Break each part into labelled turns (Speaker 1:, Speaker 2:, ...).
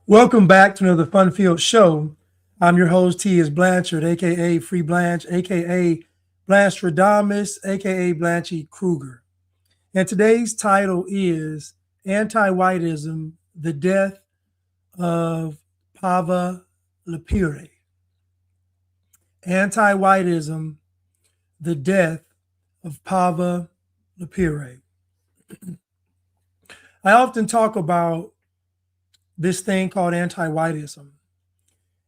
Speaker 1: Welcome back to another fun-filled show. I'm your host, T. is Blanchard, aka Free Blanche, aka Blanche Radamus, aka Blanchy Kruger. And today's title is Anti-Whiteism, the Death of Pava LaPere. Anti-Whiteism, the Death of Pava LaPere. I often talk about this thing called anti-whiteism.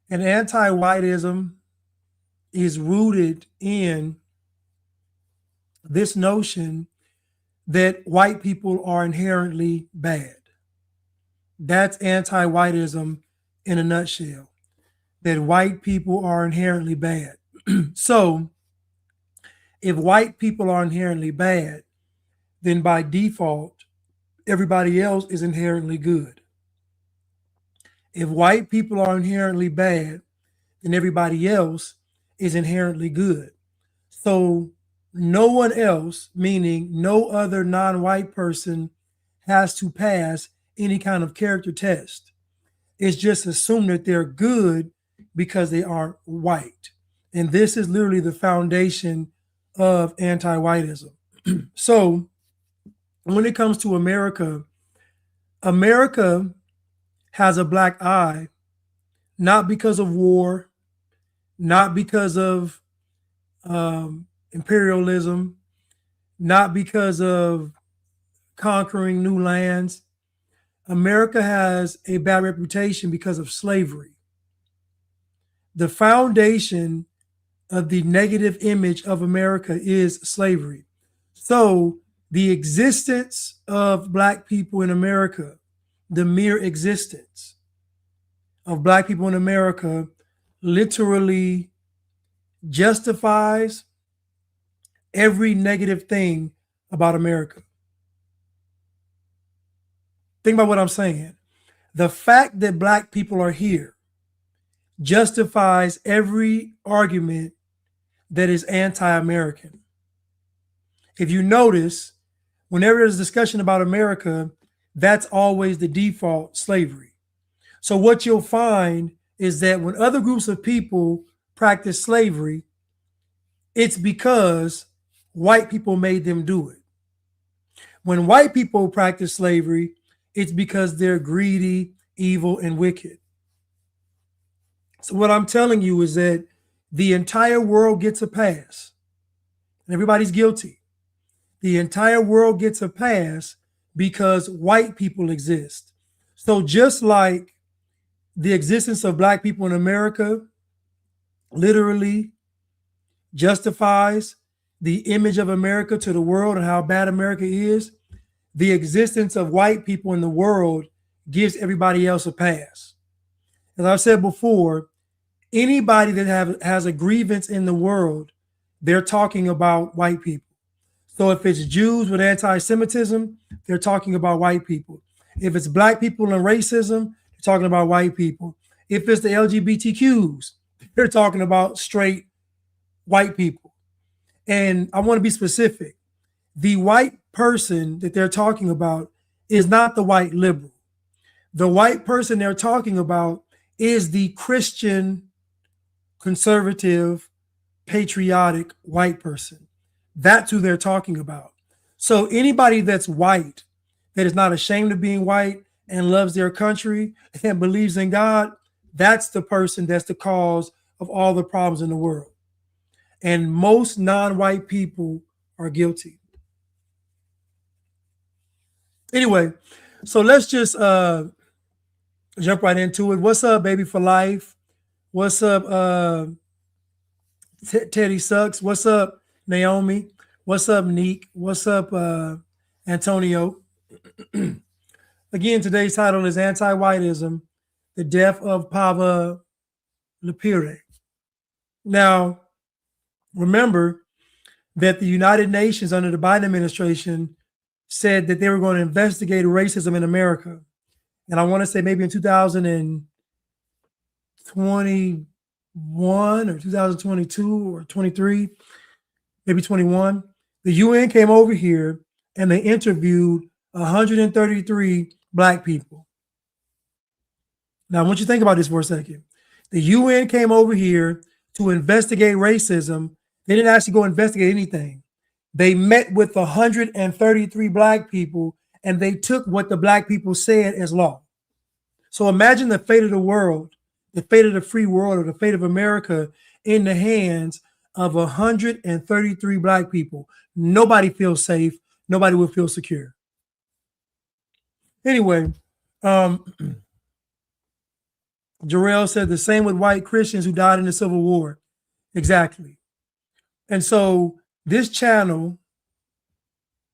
Speaker 1: And anti-whiteism is rooted in this notion that white people are inherently bad. That's anti-whiteism in a nutshell, that white people are inherently bad. So if white people are inherently bad, then by default, everybody else is inherently good. If white people are inherently bad, then everybody else is inherently good. So no one else, meaning no other non-white person, has to pass any kind of character test. It's just assumed that they're good because they aren't white. And this is literally the foundation of anti-whiteism. So when it comes to America, America has a black eye, not because of war, not because of imperialism, not because of conquering new lands. America has a bad reputation because of slavery. The foundation of the negative image of America is slavery. So the existence of Black people in America, the mere existence of Black people in America, literally justifies every negative thing about America. Think about what I'm saying. The fact that Black people are here justifies every argument that is anti-American. If you notice, whenever there's discussion about America, that's always the default: slavery. So what you'll find is that when other groups of people practice slavery, it's because white people made them do it. When white people practice slavery, it's because they're greedy, evil, and wicked. So what I'm telling you is that the entire world gets a pass, and everybody's guilty. The entire world gets a pass because white people exist. So just like the existence of Black people in America literally justifies the image of America to the world and how bad America is, the existence of white people in the world gives everybody else a pass. As I've said before, anybody that has a grievance in the world, they're talking about white people. So if it's Jews with anti-Semitism, they're talking about white people. If it's Black people and racism, they're talking about white people. If it's the LGBTQs, they're talking about straight white people. And I want to be specific. The white person that they're talking about is not the white liberal. The white person they're talking about is the Christian, conservative, patriotic white person. That's who they're talking about. So anybody that's white, that is not ashamed of being white and loves their country and believes in God, that's the person that's the cause of all the problems in the world. And most non-white people are guilty. Anyway, so let's just jump right into it. What's up, Baby for Life? What's up, Teddy Sucks? What's up, Naomi? What's up, Neek? What's up, Antonio? Again, today's title is Anti-Whiteism, the Death of Pava LaPere. Now, remember that the United Nations under the Biden administration said that they were going to investigate racism in America. And I want to say maybe in 2021 or 2022 or 23, maybe 21, the UN came over here and they interviewed 133 Black people. Now, I want you to think about this for a second. The UN came over here to investigate racism. They didn't actually go investigate anything. They met with 133 black people and they took what the black people said as law. So imagine the fate of the world, the fate of the free world, or the fate of America in the hands of 133 black people. Nobody feels safe. Nobody will feel secure. Anyway, Jarrell said the same with white Christians who died in the Civil War. Exactly. And so this channel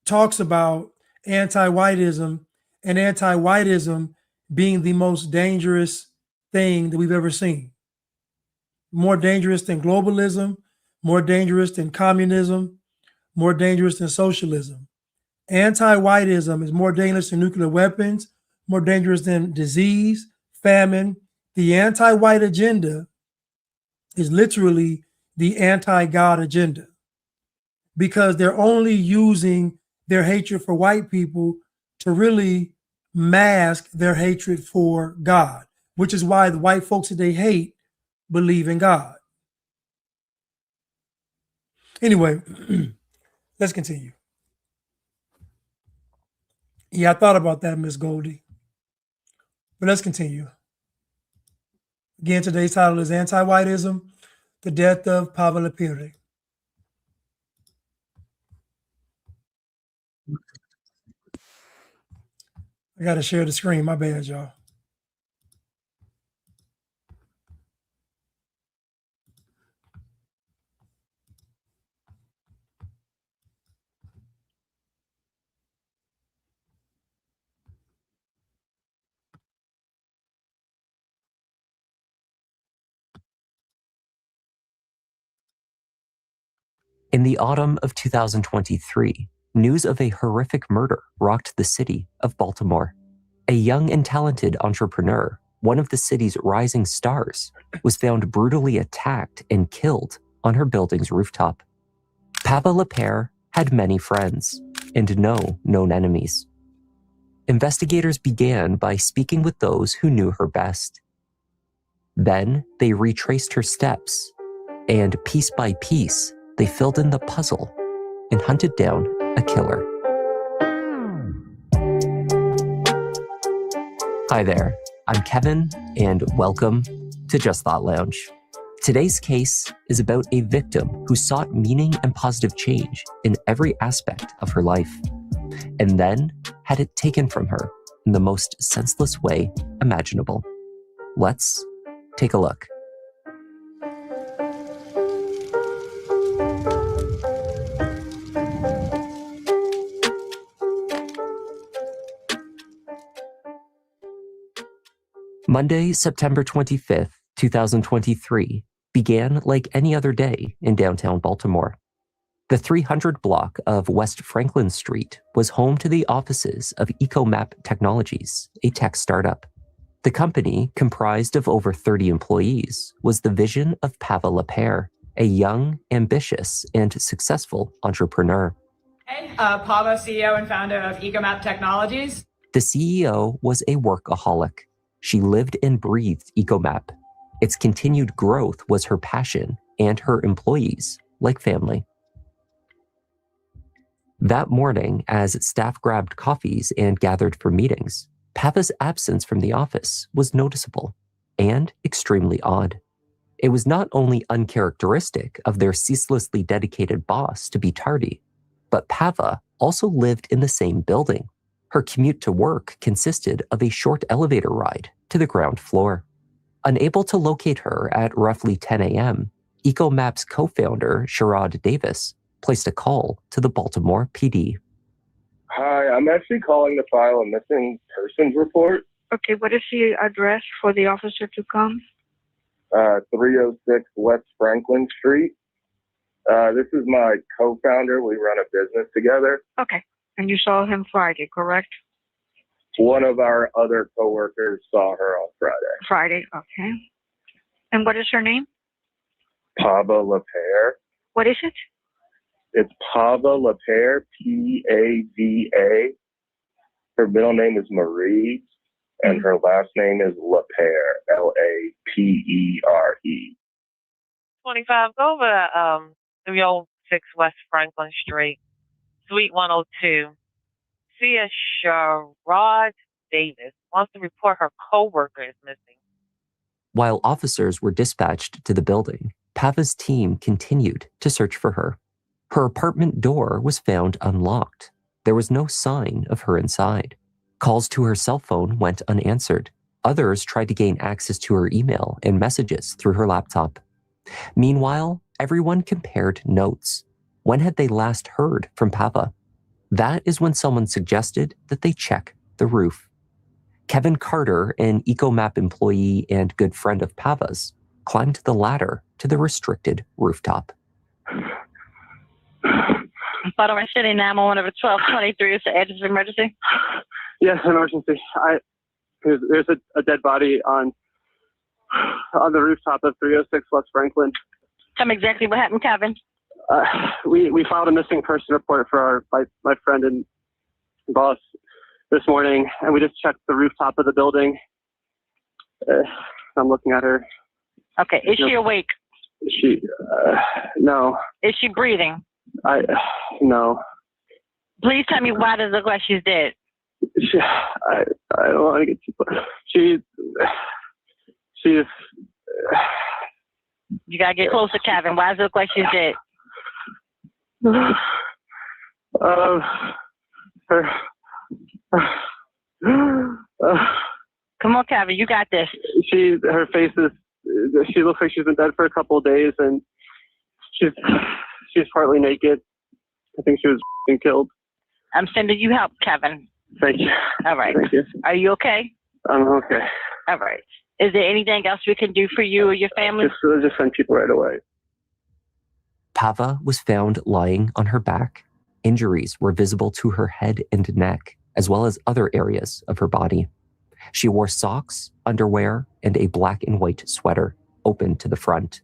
Speaker 1: talks about anti-whitism and anti-whitism being the most dangerous thing that we've ever seen. More dangerous than globalism, more dangerous than communism, more dangerous than socialism. Anti-whitism is more dangerous than nuclear weapons, more dangerous than disease, famine. The anti-white agenda is literally the anti-God agenda because they're only using their hatred for white people to really mask their hatred for God, which is why the white folks that they hate believe in God. Anyway, let's continue. Yeah, I thought about that, Miss Goldie. But let's continue. Again, today's title is Anti-Whitism, the Death of Pava LaPere. I got to share the screen. My bad, y'all.
Speaker 2: In the autumn of 2023, news of a horrific murder rocked the city of Baltimore. A young and talented entrepreneur, one of the city's rising stars, was found brutally attacked and killed on her building's rooftop. Pava LaPere had many friends and no known enemies. Investigators began by speaking with those who knew her best. Then they retraced her steps, and piece by piece, they filled in the puzzle and hunted down a killer. Hi there, I'm Kevin, and welcome to Just Thought Lounge. Today's case is about a victim who sought meaning and positive change in every aspect of her life, and then had it taken from her in the most senseless way imaginable. Let's take a look. Monday, September 25th, 2023, began like any other day in downtown Baltimore. The 300 block of West Franklin Street was home to the offices of EcoMap Technologies, a tech startup. The company, comprised of over 30 employees, was the vision of Pava LaPere, a young, ambitious, and successful entrepreneur.
Speaker 3: Hey, Pava, CEO and founder of EcoMap Technologies.
Speaker 2: The CEO was a workaholic. She lived and breathed EcoMap. Its continued growth was her passion, and her employees like family. That morning, as staff grabbed coffees and gathered for meetings, Pava's absence from the office was noticeable and extremely odd. It was not only uncharacteristic of their ceaselessly dedicated boss to be tardy, but Pava also lived in the same building. Her commute to work consisted of a short elevator ride to the ground floor. Unable to locate her at roughly 10 a.m., EcoMap's co-founder, Sherrod Davis, placed a call to the Baltimore PD.
Speaker 4: Hi, I'm actually calling to file a missing persons report.
Speaker 5: Okay, what is the address for the officer to come?
Speaker 4: 306 West Franklin Street. This is my co-founder. We run a business together.
Speaker 5: Okay, and you saw him Friday, correct?
Speaker 4: One of our other coworkers saw her on Friday.
Speaker 5: Friday, okay. And what is her name?
Speaker 4: Pava LaPere.
Speaker 5: What is it?
Speaker 4: It's Pava LaPere, P-A-V-A. Her middle name is Marie, and her last name is LaPere, LAPERE.
Speaker 6: 25, go over to 306 West Franklin Street, Suite 102. See a Sherrod Davis wants to report her coworker is missing.
Speaker 2: While officers were dispatched to the building, Pava's team continued to search for her. Her apartment door was found unlocked. There was no sign of her inside. Calls to her cell phone went unanswered. Others tried to gain access to her email and messages through her laptop. Meanwhile, everyone compared notes. When had they last heard from Pava? That is when someone suggested that they check the roof. Kevin Carter, an EcoMap employee and good friend of Pava's, climbed the ladder to the restricted rooftop.
Speaker 7: Baltimore City 911 over 1223 is the address of emergency.
Speaker 8: Yes, emergency. There's a dead body on the rooftop of 306 West Franklin.
Speaker 7: Tell me exactly what happened, Kevin.
Speaker 8: We filed a missing person report for my friend and boss this morning, and we just checked the rooftop of the building. I'm looking at her.
Speaker 7: Okay, is she awake?
Speaker 8: No.
Speaker 7: Is she breathing?
Speaker 8: No.
Speaker 7: Please tell me why does it look like she's dead?
Speaker 8: I don't want to get too close. She's.
Speaker 7: You gotta get closer, Kevin. Why does it look like she's dead? Come on, Kevin, you got this.
Speaker 8: Her face is. She looks like she's been dead for a couple of days, and she's partly naked. I think she was killed.
Speaker 7: I'm sending you help, Kevin.
Speaker 8: Thank you.
Speaker 7: All right.
Speaker 8: Thank you.
Speaker 7: Are you okay?
Speaker 8: I'm okay.
Speaker 7: All right. Is there anything else we can do for you or your family?
Speaker 8: Just send people right away.
Speaker 2: Pava was found lying on her back. Injuries were visible to her head and neck, as well as other areas of her body. She wore socks, underwear, and a black and white sweater, open to the front.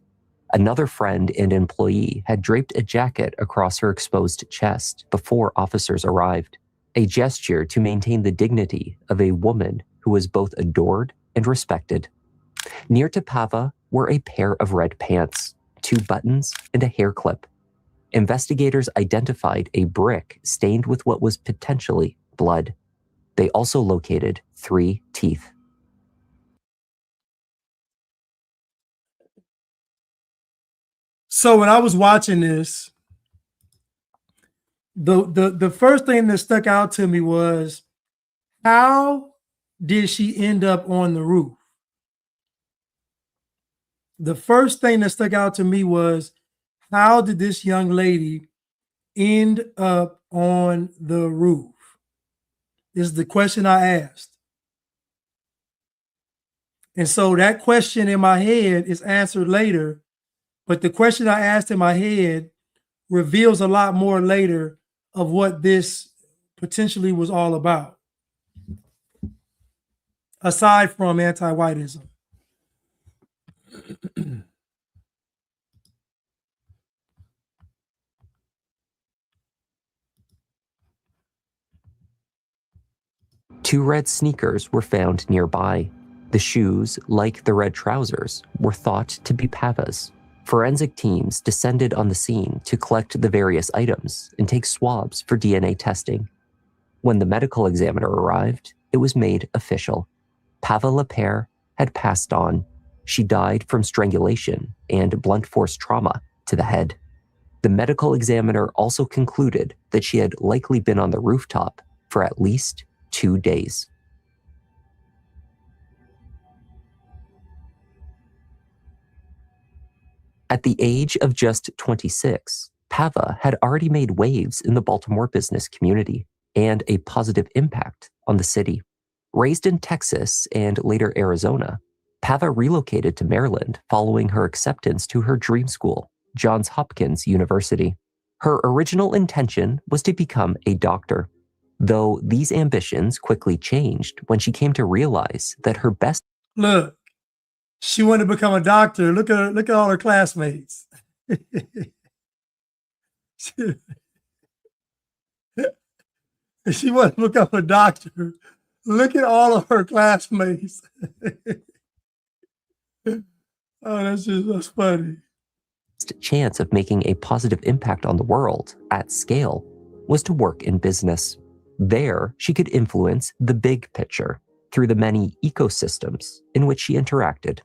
Speaker 2: Another friend and employee had draped a jacket across her exposed chest before officers arrived, a gesture to maintain the dignity of a woman who was both adored and respected. Near to Pava were a pair of red pants, 2 buttons, and a hair clip. Investigators identified a brick stained with what was potentially blood. They also located 3 teeth.
Speaker 1: So when I was watching this, the first thing that stuck out to me was, how did she end up on the roof? The first thing that stuck out to me was, how did this young lady end up on the roof? This is the question I asked. And so that question in my head is answered later, but the question I asked in my head reveals a lot more later of what this potentially was all about, aside from anti-whitism.
Speaker 2: Two red sneakers were found nearby. The shoes, like the red trousers, were thought to be Pava's. Forensic teams descended on the scene to collect the various items and take swabs for DNA testing. When the medical examiner arrived, it was made official. Pava LaPere had passed on. She died from strangulation and blunt force trauma to the head. The medical examiner also concluded that she had likely been on the rooftop for at least 2 days. At the age of just 26, Pava had already made waves in the Baltimore business community and a positive impact on the city. Raised in Texas and later Arizona, Pava relocated to Maryland following her acceptance to her dream school, Johns Hopkins University. Her original intention was to become a doctor, though these ambitions quickly changed when she came to realize that her best—
Speaker 1: Look, she wanted to become a doctor. Look at her, look at all her classmates. She wanted to become a doctor, Look at all of her classmates. Oh, that's funny.
Speaker 2: Chance of making a positive impact on the world at scale was to work in business. There, she could influence the big picture through the many ecosystems in which she interacted.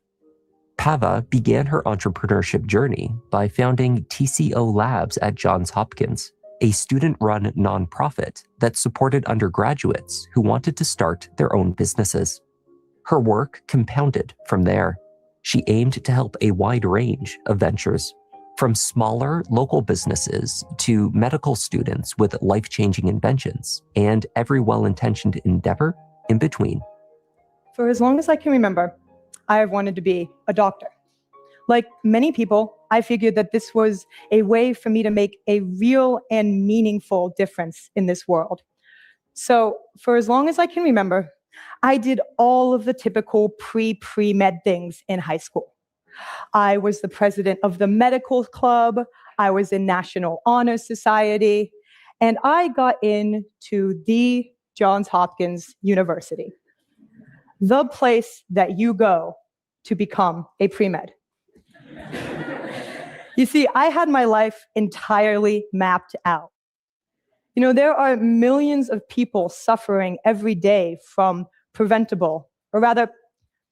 Speaker 2: Pava began her entrepreneurship journey by founding TCO Labs at Johns Hopkins, a student-run nonprofit that supported undergraduates who wanted to start their own businesses. Her work compounded from there. She aimed to help a wide range of ventures, from smaller local businesses to medical students with life-changing inventions and every well-intentioned endeavor in between.
Speaker 9: For as long as I can remember, I have wanted to be a doctor. Like many people, I figured that this was a way for me to make a real and meaningful difference in this world. So for as long as I can remember, I did all of the typical pre-med things in high school. I was the president of the medical club, I was in National Honor Society, and I got into the Johns Hopkins University, the place that you go to become a pre-med. You see, I had my life entirely mapped out. You know, there are millions of people suffering every day from preventable, or rather,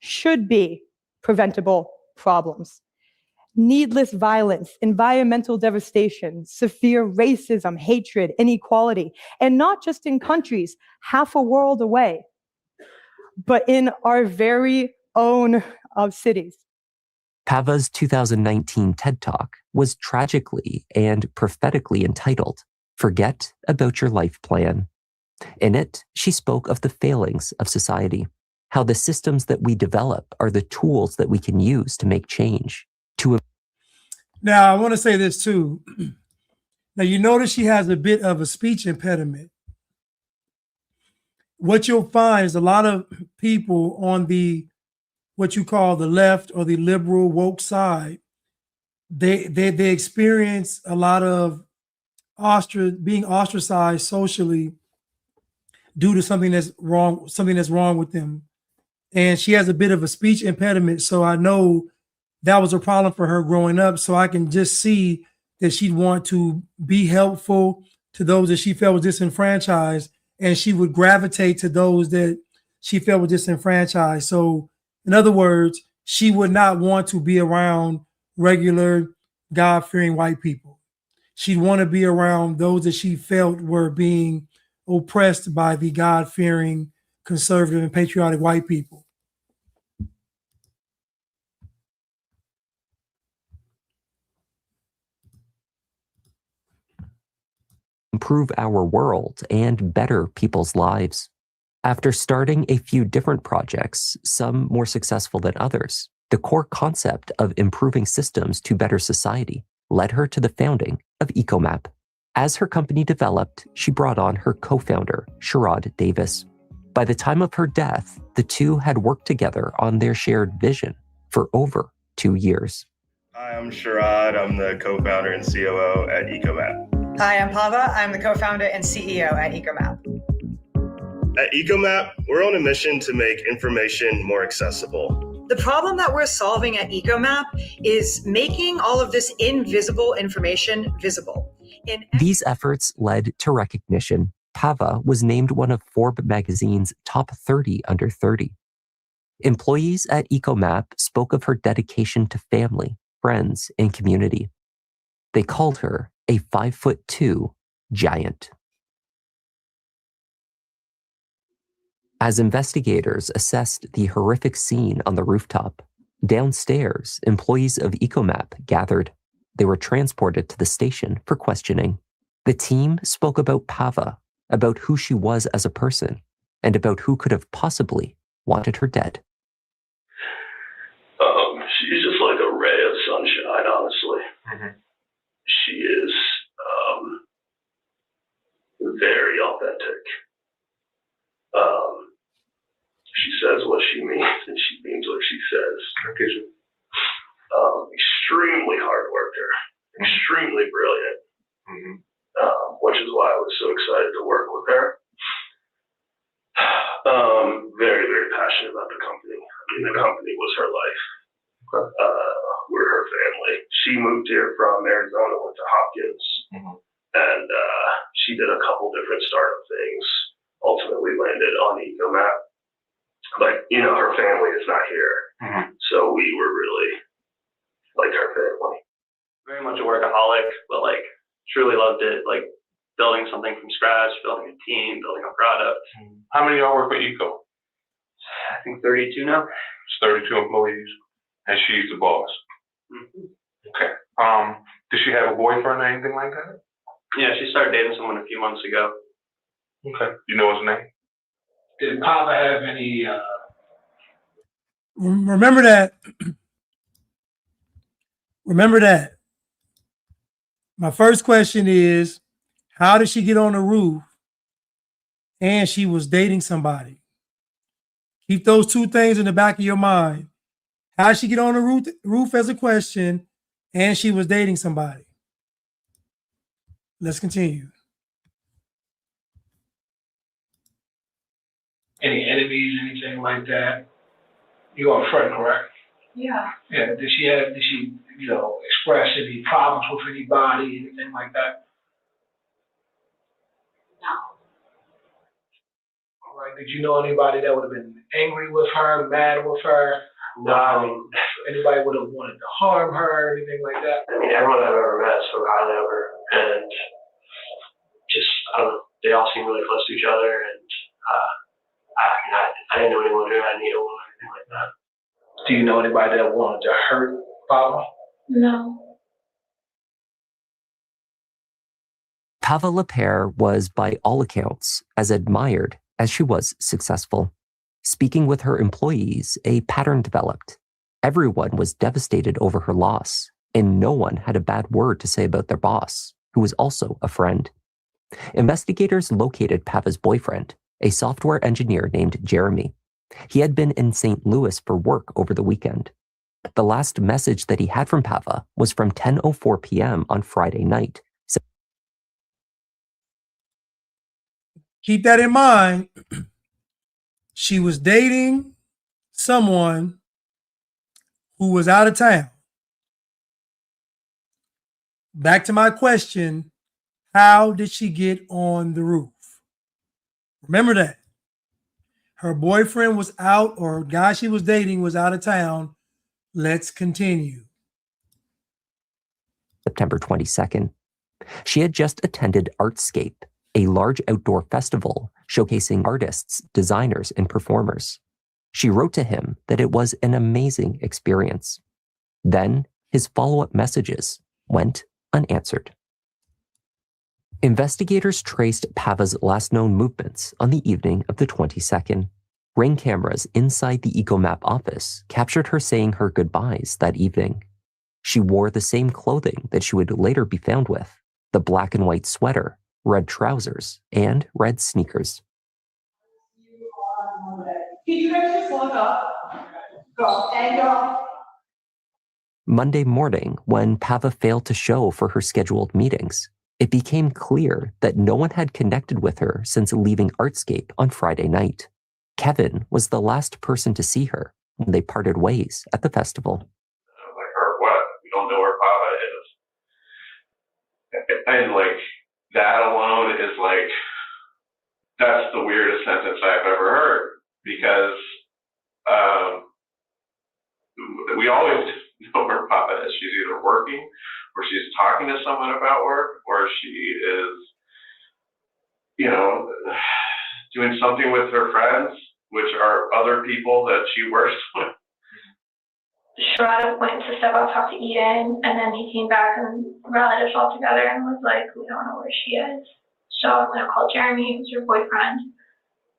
Speaker 9: should be preventable problems. Needless violence, environmental devastation, severe racism, hatred, inequality, and not just in countries half a world away, but in our very own cities.
Speaker 2: Pava's 2019 TED Talk was tragically and prophetically entitled, "Forget About Your Life Plan." In it, she spoke of the failings of society, how the systems that we develop are the tools that we can use to make change.
Speaker 1: Now, I want to say this too. Now, you notice she has a bit of a speech impediment. What you'll find is a lot of people on the what you call the left or the liberal woke side, they experience a lot of being ostracized socially due to something that's wrong with them. And she has a bit of a speech impediment, so I know that was a problem for her growing up. So I can just see that she'd want to be helpful to those that she felt was disenfranchised, and she would gravitate to those that she felt were disenfranchised. So in other words, she would not want to be around regular God-fearing white people. She'd want to be around those that she felt were being oppressed by the God-fearing, conservative, and patriotic white people.
Speaker 2: Improve our world and better people's lives. After starting a few different projects, some more successful than others, the core concept of improving systems to better society led her to the founding of EcoMap. As her company developed, she brought on her co-founder, Sherrod Davis. By the time of her death, the two had worked together on their shared vision for over 2 years.
Speaker 10: Hi, I'm Sherrod. I'm the co-founder and COO at EcoMap.
Speaker 3: Hi, I'm Pava. I'm the co-founder and CEO at EcoMap.
Speaker 10: At EcoMap, we're on a mission to make information more accessible.
Speaker 3: The problem that we're solving at EcoMap is making all of this invisible information visible.
Speaker 2: These efforts led to recognition. Pava was named one of Forbes magazine's top 30 under 30. Employees at EcoMap spoke of her dedication to family, friends, and community. They called her a 5'2" giant. As investigators assessed the horrific scene on the rooftop, downstairs, employees of EcoMap gathered. They were transported to the station for questioning. The team spoke about Pava, about who she was as a person, and about who could have possibly wanted her dead.
Speaker 11: She's just like a ray of sunshine, honestly. Mm-hmm. She is very authentic. She says what she means, and she means what she says. Extremely hard worker, extremely brilliant, which is why I was so excited to work with her. was her life. We're her family. She moved here from Arizona, went to Hopkins, and she did a couple different startup things. Ultimately landed on the EcoMap. But, you know, her family is not here. So we were really like her family.
Speaker 8: Very much a workaholic, but like truly loved it. Like building something from scratch, building a team, building a product.
Speaker 12: How many of y'all work for Eco?
Speaker 8: I think 32 now.
Speaker 12: It's 32 employees, and she's the boss. Okay. Does she have a boyfriend or anything like that?
Speaker 8: Yeah, she started dating someone a few months ago.
Speaker 12: Okay. You know his name?
Speaker 13: Did Pava have any?
Speaker 1: Remember that. Remember that. My first question is, how did she get on the roof and she was dating somebody? Keep those two things in the back of your mind. How did she get on the roof as a question and she was dating somebody? Let's continue.
Speaker 13: Any enemies, anything like that? You are a friend, correct?
Speaker 3: Yeah.
Speaker 13: Yeah. Did she, you know, express any problems with anybody, anything like that?
Speaker 3: No.
Speaker 13: All right. Did you know anybody that would have been angry with her, mad with her?
Speaker 8: No.
Speaker 13: Anybody would have wanted to harm her, anything like that?
Speaker 8: I mean, everyone I've ever met spoke highly of her, and just, I don't know, they all seem really close to each other, and I didn't know anyone who had any ill will or anything like that.
Speaker 13: Do you know anybody that wanted to hurt Pava?
Speaker 5: No.
Speaker 2: Pava LaPere was, by all accounts, as admired as she was successful. Speaking with her employees, a pattern developed. Everyone was devastated over her loss, and no one had a bad word to say about their boss, who was also a friend. Investigators located Pava's boyfriend, a software engineer named Jeremy. He had been in St. Louis for work over the weekend. The last message that he had from Pava was from 10:04 p.m. on Friday night.
Speaker 1: Keep that in mind. She was dating someone who was out of town. Back to my question, how did she get on the roof? Remember that. Her boyfriend was out, or guy she was dating was out of town. Let's continue.
Speaker 2: September 22nd. She had just attended Artscape, a large outdoor festival showcasing artists, designers, and performers. She wrote to him that it was an amazing experience. Then his follow-up messages went unanswered. Investigators traced Pava's last known movements on the evening of the 22nd. Ring cameras inside the EcoMap office captured her saying her goodbyes that evening. She wore the same clothing that she would later be found with, the black and white sweater, red trousers, and red sneakers. Monday morning, when Pava failed to show for her scheduled meetings, it became clear that no one had connected with her since leaving Artscape on Friday night. Kevin was the last person to see her when they parted ways at the festival.
Speaker 11: Like, her what? We don't know where Pava is. And like, that alone is like, that's the weirdest sentence I've ever heard, because we always know where Pava is. She's either working, or she's talking to someone about work, or she is, you know, doing something with her friends, which are other people that she works with.
Speaker 5: Sherrod went to step out, talk to Eden, and then he came back and rallied us all together and was like, we don't know where she is. So I'm going to call Jeremy, who's her boyfriend.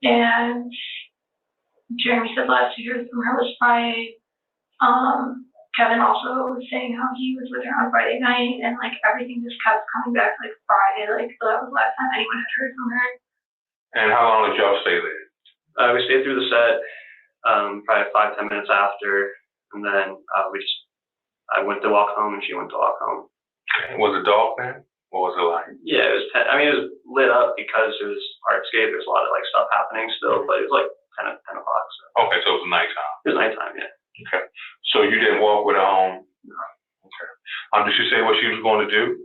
Speaker 5: And Jeremy said last year from her was Friday. Kevin also was saying how he was with her on Friday night, and like everything just kept coming back like Friday. Like that was the last time anyone had heard from her.
Speaker 12: And how long did y'all stay there?
Speaker 8: We stayed through the set, probably 5-10 minutes after, and then I went to walk home and she went to walk home.
Speaker 12: Was it dark then? What was it like?
Speaker 8: Yeah, it was. It was lit up because it was Artscape. There's a lot of like stuff happening still, but it was like 10 o'clock. So.
Speaker 12: Okay, so it was nighttime.
Speaker 8: It was nighttime, yeah.
Speaker 12: Okay. So you didn't walk with her home? No. Okay. Did she say what she was going to do?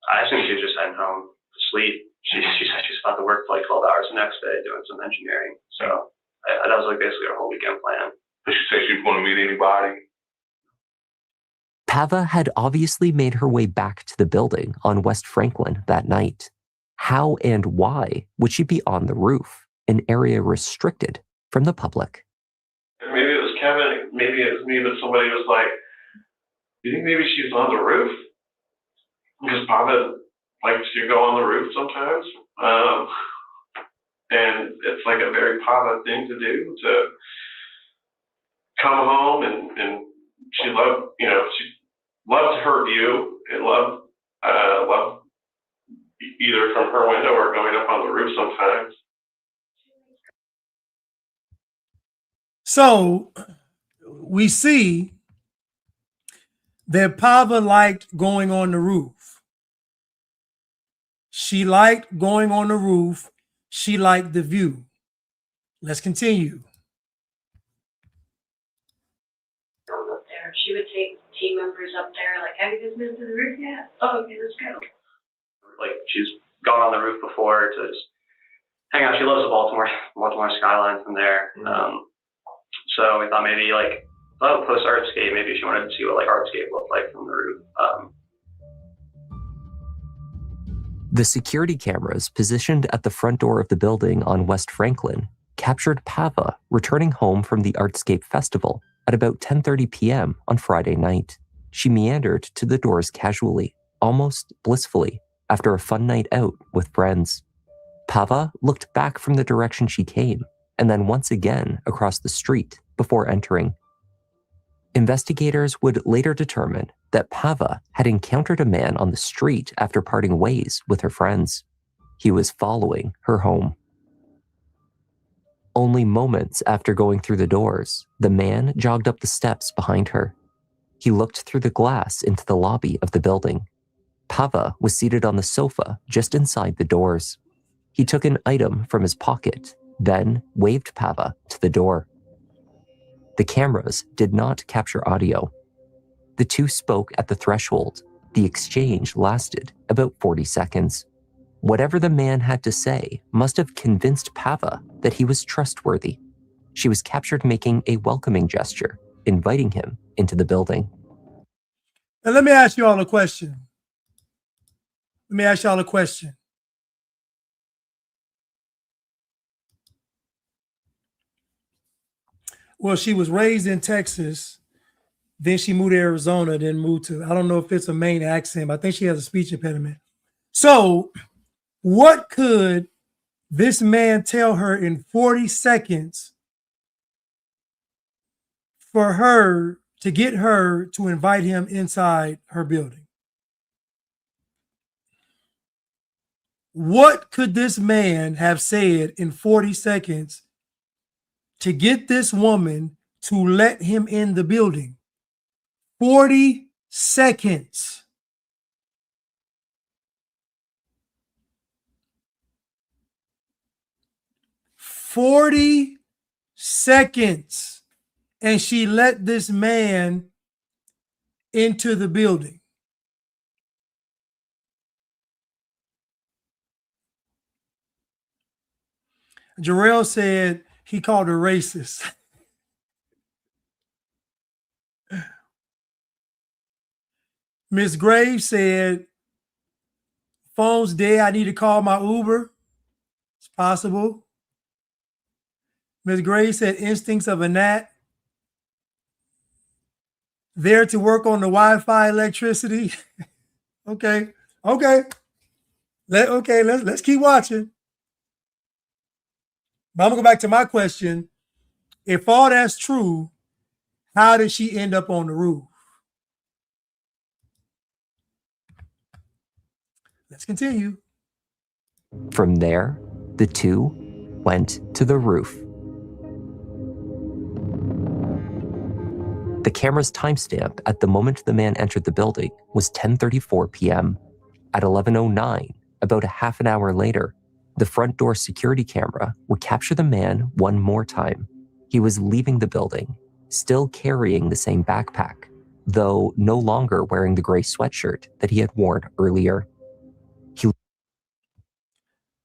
Speaker 14: I assume she was just heading home to sleep. She said she's about to work for like 12 hours the next day doing some engineering. So that was like basically her whole weekend plan.
Speaker 12: Did she say she was going to meet anybody?
Speaker 2: Pava had obviously made her way back to the building on West Franklin that night. How and why would she be on the roof, an area restricted from the public?
Speaker 11: Maybe it was Kevin, maybe it was me, but somebody was like, "You think maybe she's on the roof?" Because Pava likes to go on the roof sometimes. And it's like a very Pava thing to do, to come home and she loved, she loved her view and loved either from her window or going up on the roof sometimes.
Speaker 1: So we see that Pava liked going on the roof. She liked going on the roof. She liked the view. Let's continue.
Speaker 15: Up there, she would take team members up there, like, "Have you guys been to the roof yet? Oh, okay, let's go."
Speaker 14: Like she's gone on the roof before to just hang out. She loves the Baltimore skyline from there. So we thought maybe like, post Artscape, maybe she wanted to see what like Artscape looked like from the roof.
Speaker 2: The security cameras positioned at the front door of the building on West Franklin captured Pava returning home from the Artscape Festival at about 10:30 p.m. on Friday night. She meandered to the doors casually, almost blissfully, after a fun night out with friends. Pava looked back from the direction she came and then once again across the street before entering. Investigators would later determine that Pava had encountered a man on the street after parting ways with her friends. He was following her home. Only moments after going through the doors, the man jogged up the steps behind her. He looked through the glass into the lobby of the building. Pava was seated on the sofa just inside the doors. He took an item from his pocket, then waved Pava to the door. The cameras did not capture audio. The two spoke at the threshold. The exchange lasted about 40 seconds. Whatever the man had to say must have convinced Pava that he was trustworthy. She was captured making a welcoming gesture, inviting him into the building.
Speaker 1: And let me ask you all a question. Well, she was raised in Texas, then she moved to Arizona, then moved to, I don't know if it's a Maine accent, but I think she has a speech impediment. So what could this man tell her in 40 seconds for her to get her to invite him inside her building? What could this man have said in 40 seconds to get this woman to let him in the building? 40 seconds. And she let this man into the building. Jarrell said he called her racist. Miss Graves said, phone's dead, I need to call my Uber. It's possible. Miss Graves said, instincts of a gnat. There to work on the Wi-Fi electricity. Okay. Let's keep watching. But I'm gonna go back to my question. If all that's true, how did she end up on the roof? Let's continue.
Speaker 2: From there, the two went to the roof. The camera's timestamp at the moment the man entered the building was 10:34 p.m. At 11:09, about a half an hour later, the front door security camera would capture the man one more time. He was leaving the building, still carrying the same backpack, though no longer wearing the gray sweatshirt that he had worn earlier.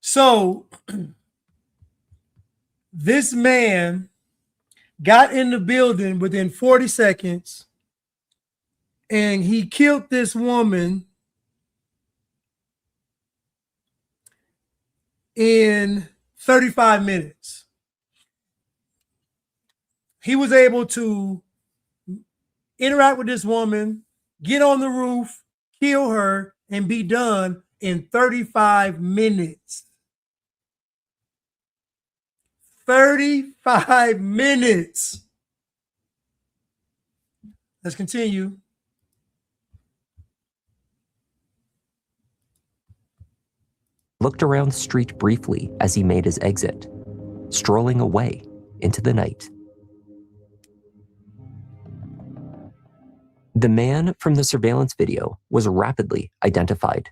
Speaker 1: So, this man got in the building within 40 seconds and he killed this woman in 35 minutes. He was able to interact with this woman, get on the roof, kill her, and be done in 35 minutes. 35 minutes. Let's continue.
Speaker 2: Looked around the street briefly as he made his exit, strolling away into the night. The man from the surveillance video was rapidly identified,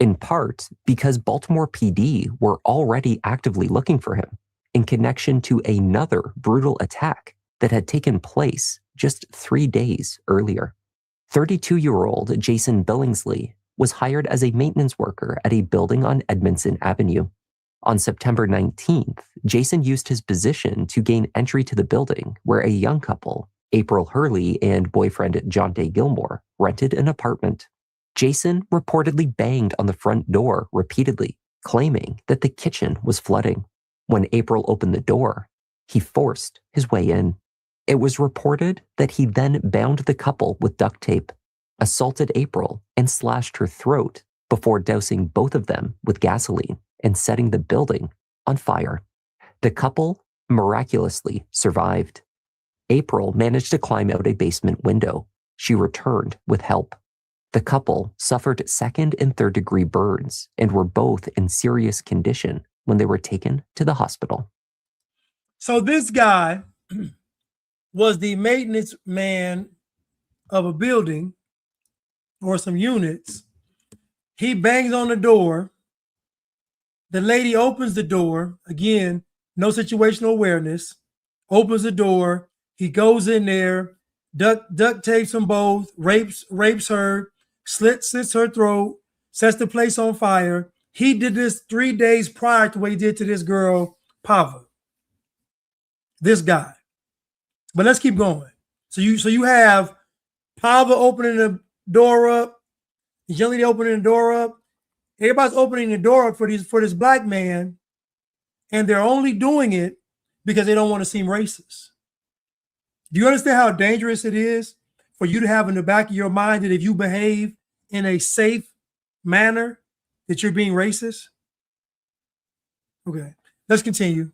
Speaker 2: in part because Baltimore PD were already actively looking for him in connection to another brutal attack that had taken place just 3 days earlier. 32-year-old Jason Billingsley was hired as a maintenance worker at a building on Edmondson Avenue. On September 19th, Jason used his position to gain entry to the building where a young couple, April Hurley and boyfriend John Day Gilmore, rented an apartment. Jason reportedly banged on the front door repeatedly, claiming that the kitchen was flooding. When April opened the door, he forced his way in. It was reported that he then bound the couple with duct tape, assaulted April, and slashed her throat before dousing both of them with gasoline and setting the building on fire. The couple miraculously survived. April managed to climb out a basement window. She returned with help. The couple suffered second and third degree burns and were both in serious condition when they were taken to the hospital.
Speaker 1: So this guy was the maintenance man of a building or some units. He bangs on the door. The lady opens the door. Again, no situational awareness. Opens the door. He goes in there, duct tapes them both, rapes her, slits her throat, sets the place on fire. He did this 3 days prior to what he did to this girl, Pava. This guy. But let's keep going. So you have Pava opening the door up, the young lady opening the door up. Everybody's opening the door up for this black man, and they're only doing it because they don't want to seem racist. Do you understand how dangerous it is for you to have in the back of your mind that if you behave in a safe manner, that you're being racist? Okay, let's continue.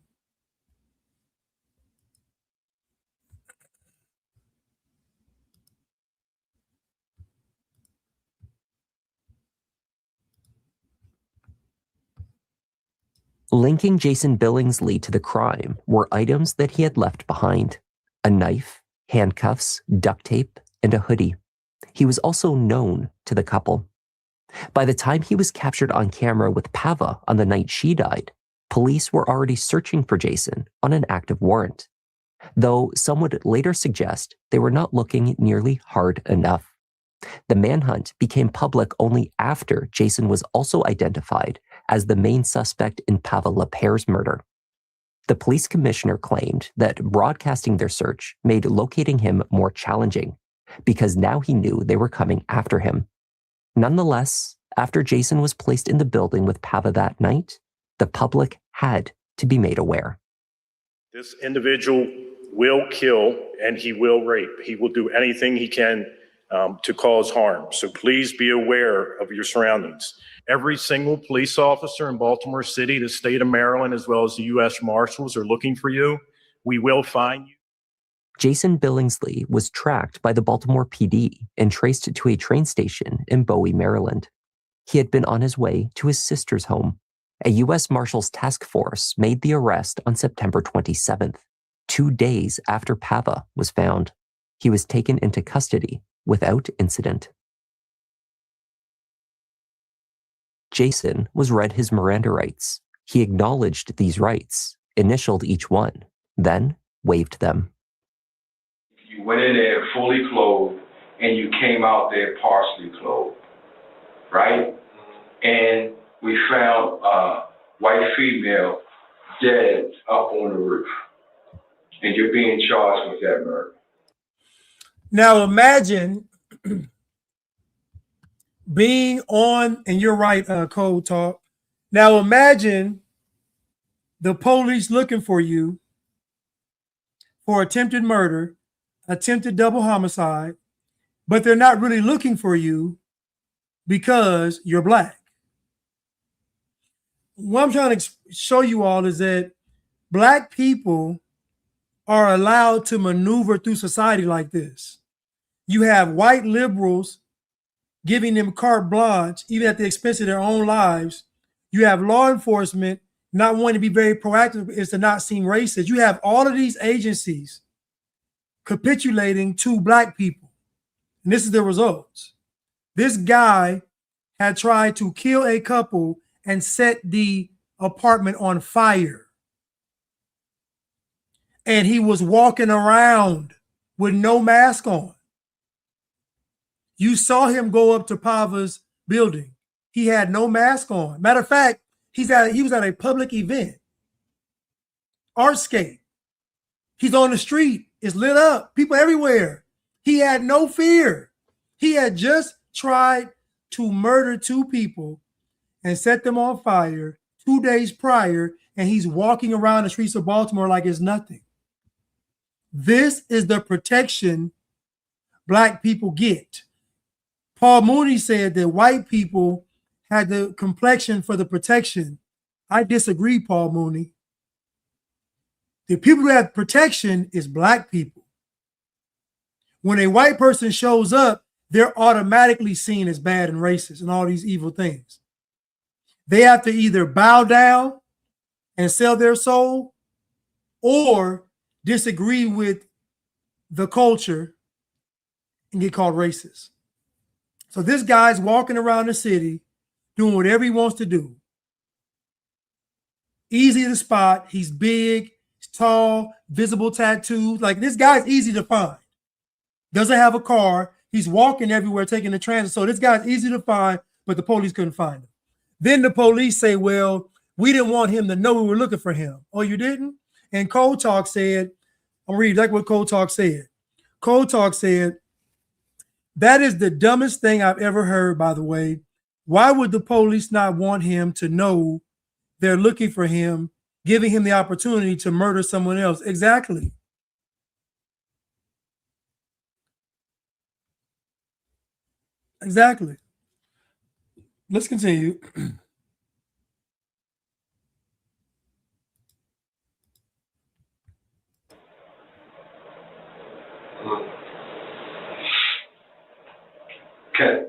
Speaker 2: Linking Jason Billingsley to the crime were items that he had left behind: a knife, handcuffs, duct tape, and a hoodie. He was also known to the couple. By the time he was captured on camera with Pava on the night she died, police were already searching for Jason on an active warrant, though some would later suggest they were not looking nearly hard enough. The manhunt became public only after Jason was also identified as the main suspect in Pava LaPere's murder. The police commissioner claimed that broadcasting their search made locating him more challenging because now he knew they were coming after him. Nonetheless, after Jason was placed in the building with Pava that night, the public had to be made aware.
Speaker 16: This individual will kill and he will rape. He will do anything he can to cause harm. So please be aware of your surroundings. Every single police officer in Baltimore City, the state of Maryland, as well as the U.S. Marshals are looking for you. We will find you.
Speaker 2: Jason Billingsley was tracked by the Baltimore PD and traced to a train station in Bowie, Maryland. He had been on his way to his sister's home. A U.S. Marshals task force made the arrest on September 27th, 2 days after Pava was found. He was taken into custody without incident. Jason was read his Miranda rights. He acknowledged these rights, initialed each one, then waived them.
Speaker 17: You went in there fully clothed, and you came out there partially clothed, right? And we found a white female dead up on the roof, and you're being charged with that murder.
Speaker 1: Now imagine being on, and you're right, Code Talk. Now imagine the police looking for you for attempted murder, attempted double homicide, but they're not really looking for you because you're black. What I'm trying to show you all is that black people are allowed to maneuver through society like this. You have white liberals giving them carte blanche, even at the expense of their own lives. You have law enforcement not wanting to be very proactive is to not seem racist. You have all of these agencies capitulating to black people. And this is the results. This guy had tried to kill a couple and set the apartment on fire. And he was walking around with no mask on. You saw him go up to Pava's building. He had no mask on. Matter of fact, he was at a public event. Artscape. He's on the street. It's lit up. People everywhere. He had no fear. He had just tried to murder two people and set them on fire 2 days prior, and he's walking around the streets of Baltimore like it's nothing. This is the protection black people get. Paul Mooney said that white people had the complexion for the protection. I disagree, Paul Mooney. The people who have protection is black people. When a white person shows up, they're automatically seen as bad and racist and all these evil things. They have to either bow down and sell their soul or disagree with the culture and get called racist. So this guy's walking around the city doing whatever he wants to do. Easy to spot. He's big, he's tall, visible tattoos. Like, this guy's easy to find. Doesn't have a car. He's walking everywhere, taking the transit. So this guy's easy to find, but the police couldn't find him. Then the police say, well, we didn't want him to know we were looking for him. Oh, you didn't? And Code Talk said, I'm reading like what Code Talk said. Code Talk said, that is the dumbest thing I've ever heard, by the way. Why would the police not want him to know they're looking for him, giving him the opportunity to murder someone else? Exactly. Exactly. Let's continue.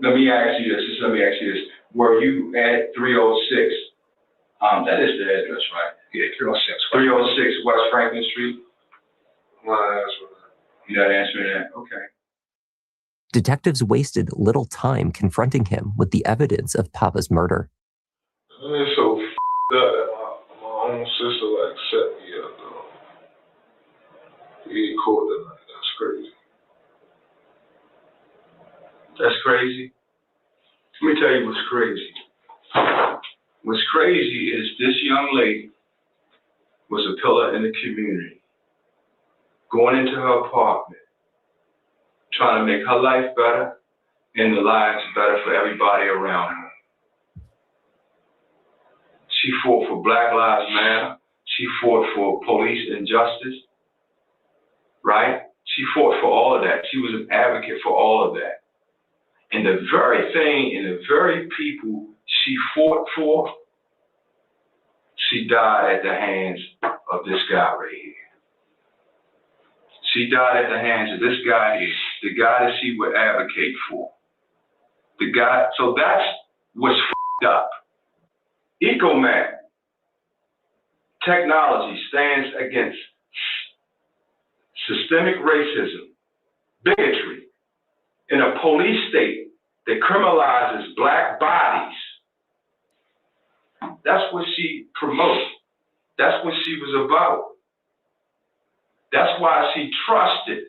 Speaker 17: Let me ask you this. Were you at 306? That is the address, right? Yeah, 306. 306 West Franklin Street? You're not answering that? Okay.
Speaker 2: Detectives wasted little time confronting him with the evidence of Pava's murder.
Speaker 12: It's so f***ed up that my own sister like set me up, though. He ain't caught that night. That's crazy.
Speaker 17: That's crazy. Let me tell you what's crazy. What's crazy is this young lady was a pillar in the community, going into her apartment, trying to make her life better and the lives better for everybody around her. She fought for Black Lives Matter. She fought for police injustice, right? She fought for all of that. She was an advocate for all of that. And the very thing and the very people she fought for, she died at the hands of this guy right here. She died at the hands of this guy here, the guy that she would advocate for. The guy, so that's what's f***ed up. EcoMap technology stands against systemic racism, bigotry, in a police state that criminalizes Black bodies. That's what she promoted. That's what she was about. That's why she trusted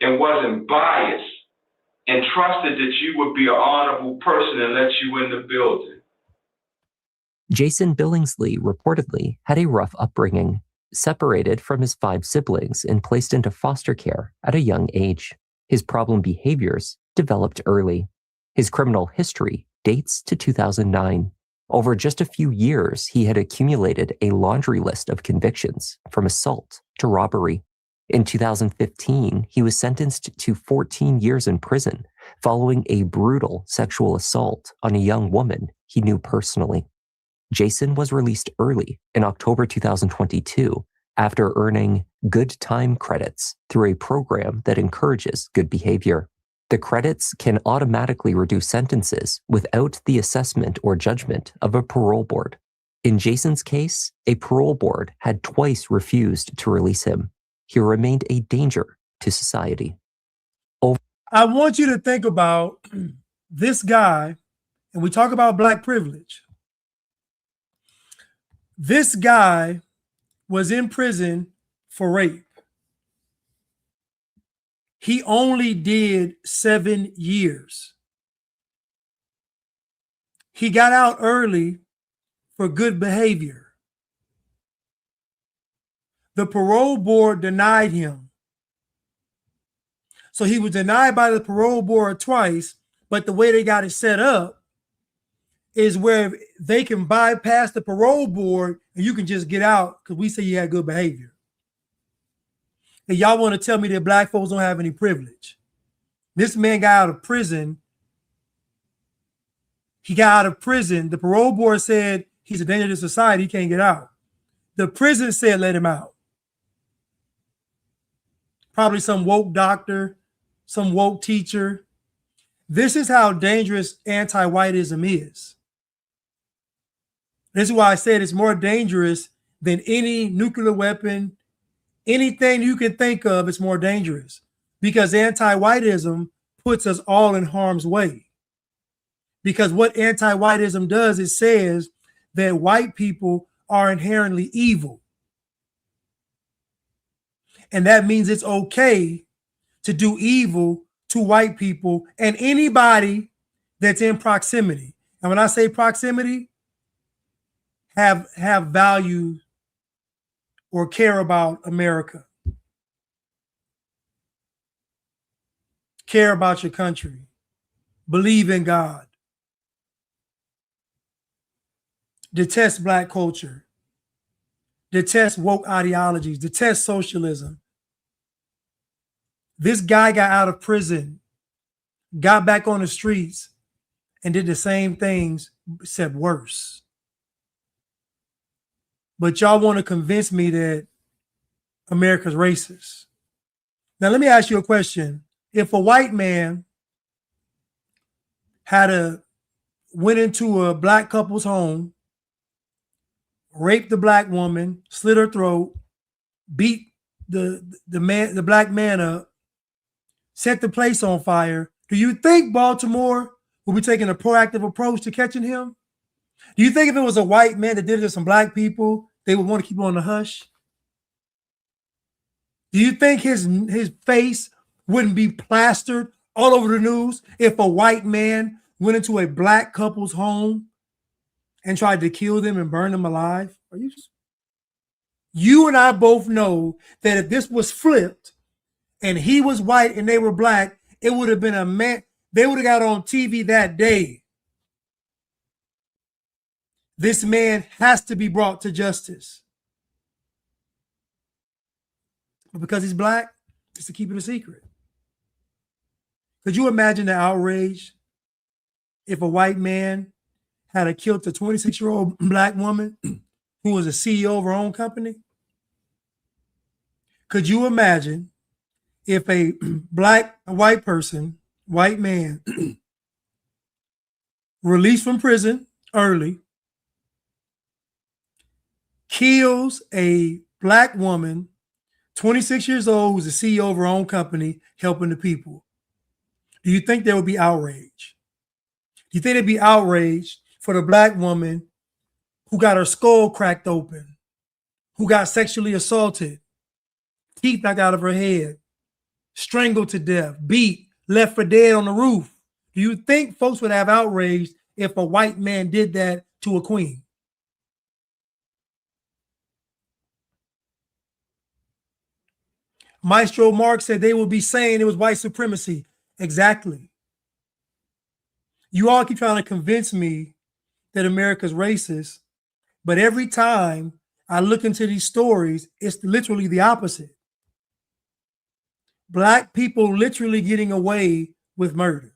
Speaker 17: and wasn't biased and trusted that you would be an honorable person and let you in the building.
Speaker 2: Jason Billingsley reportedly had a rough upbringing, separated from his 5 siblings and placed into foster care at a young age. His problem behaviors developed early. His criminal history dates to 2009. Over just a few years, he had accumulated a laundry list of convictions, from assault to robbery. In 2015, he was sentenced to 14 years in prison following a brutal sexual assault on a young woman he knew personally. Jason was released early in October 2022 after earning good time credits through a program that encourages good behavior. The credits can automatically reduce sentences without the assessment or judgment of a parole board. In Jason's case, a parole board had twice refused to release him. He remained a danger to society.
Speaker 1: I want you to think about this guy, and we talk about black privilege. This guy was in prison for rape. He only did 7 years. He got out early for good behavior. The parole board denied him. So he was denied by the parole board twice, but the way they got it set up is where they can bypass the parole board and you can just get out because we say you had good behavior. And y'all want to tell me that black folks don't have any privilege. This man got out of prison. He got out of prison. The parole board said he's a danger to society. He can't get out. The prison said let him out. Probably some woke doctor, some woke teacher. This is how dangerous anti-whiteism is. This is why I said it's more dangerous than any nuclear weapon. Anything you can think of, it's more dangerous because anti-whiteism puts us all in harm's way. Because what anti-whiteism does, it says that white people are inherently evil. And that means it's okay to do evil to white people and anybody that's in proximity. And when I say proximity, have value or care about America. Care about your country. Believe in God. Detest black culture. Detest woke ideologies. Detest socialism. This guy got out of prison, got back on the streets, and did the same things, except worse. But y'all want to convince me that America's racist. Now, let me ask you a question. If a white man went into a black couple's home, raped the black woman, slit her throat, beat the black man up, set the place on fire, do you think Baltimore will be taking a proactive approach to catching him? Do you think if it was a white man that did it to some black people, they would want to keep on the hush? Do you think his face wouldn't be plastered all over the news if a white man went into a black couple's home and tried to kill them and burn them alive? You and I both know that if this was flipped and he was white and they were black, it would have been a man. They would have got on TV that day. This man has to be brought to justice. But because he's black, just to keep it a secret. Could you imagine the outrage if a white man had killed a 26-year-old black woman who was a CEO of her own company? Could you imagine if a white man, released from prison early, kills a black woman, 26 years old, who's the CEO of her own company, helping the people? Do you think there would be outrage? Do you think there'd be outrage for the black woman who got her skull cracked open, who got sexually assaulted, teeth knocked out of her head, strangled to death, beat, left for dead on the roof. Do you think folks would have outraged if a white man did that to a queen? Maestro Mark said they will be saying it was white supremacy. Exactly. You all keep trying to convince me that America's racist, but every time I look into these stories, it's literally the opposite. Black people literally getting away with murder.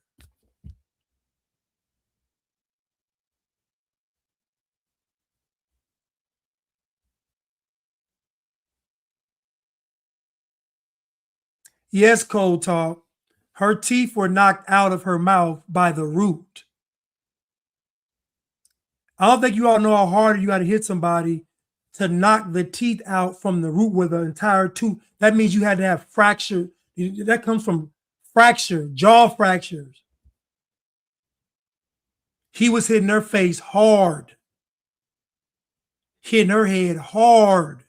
Speaker 1: Yes, Cold Talk. Her teeth were knocked out of her mouth by the root. I don't think you all know how hard you got to hit somebody to knock the teeth out from the root with an entire tooth. That means you had to have fracture. That comes from fracture, jaw fractures. He was hitting her face hard, hitting her head hard.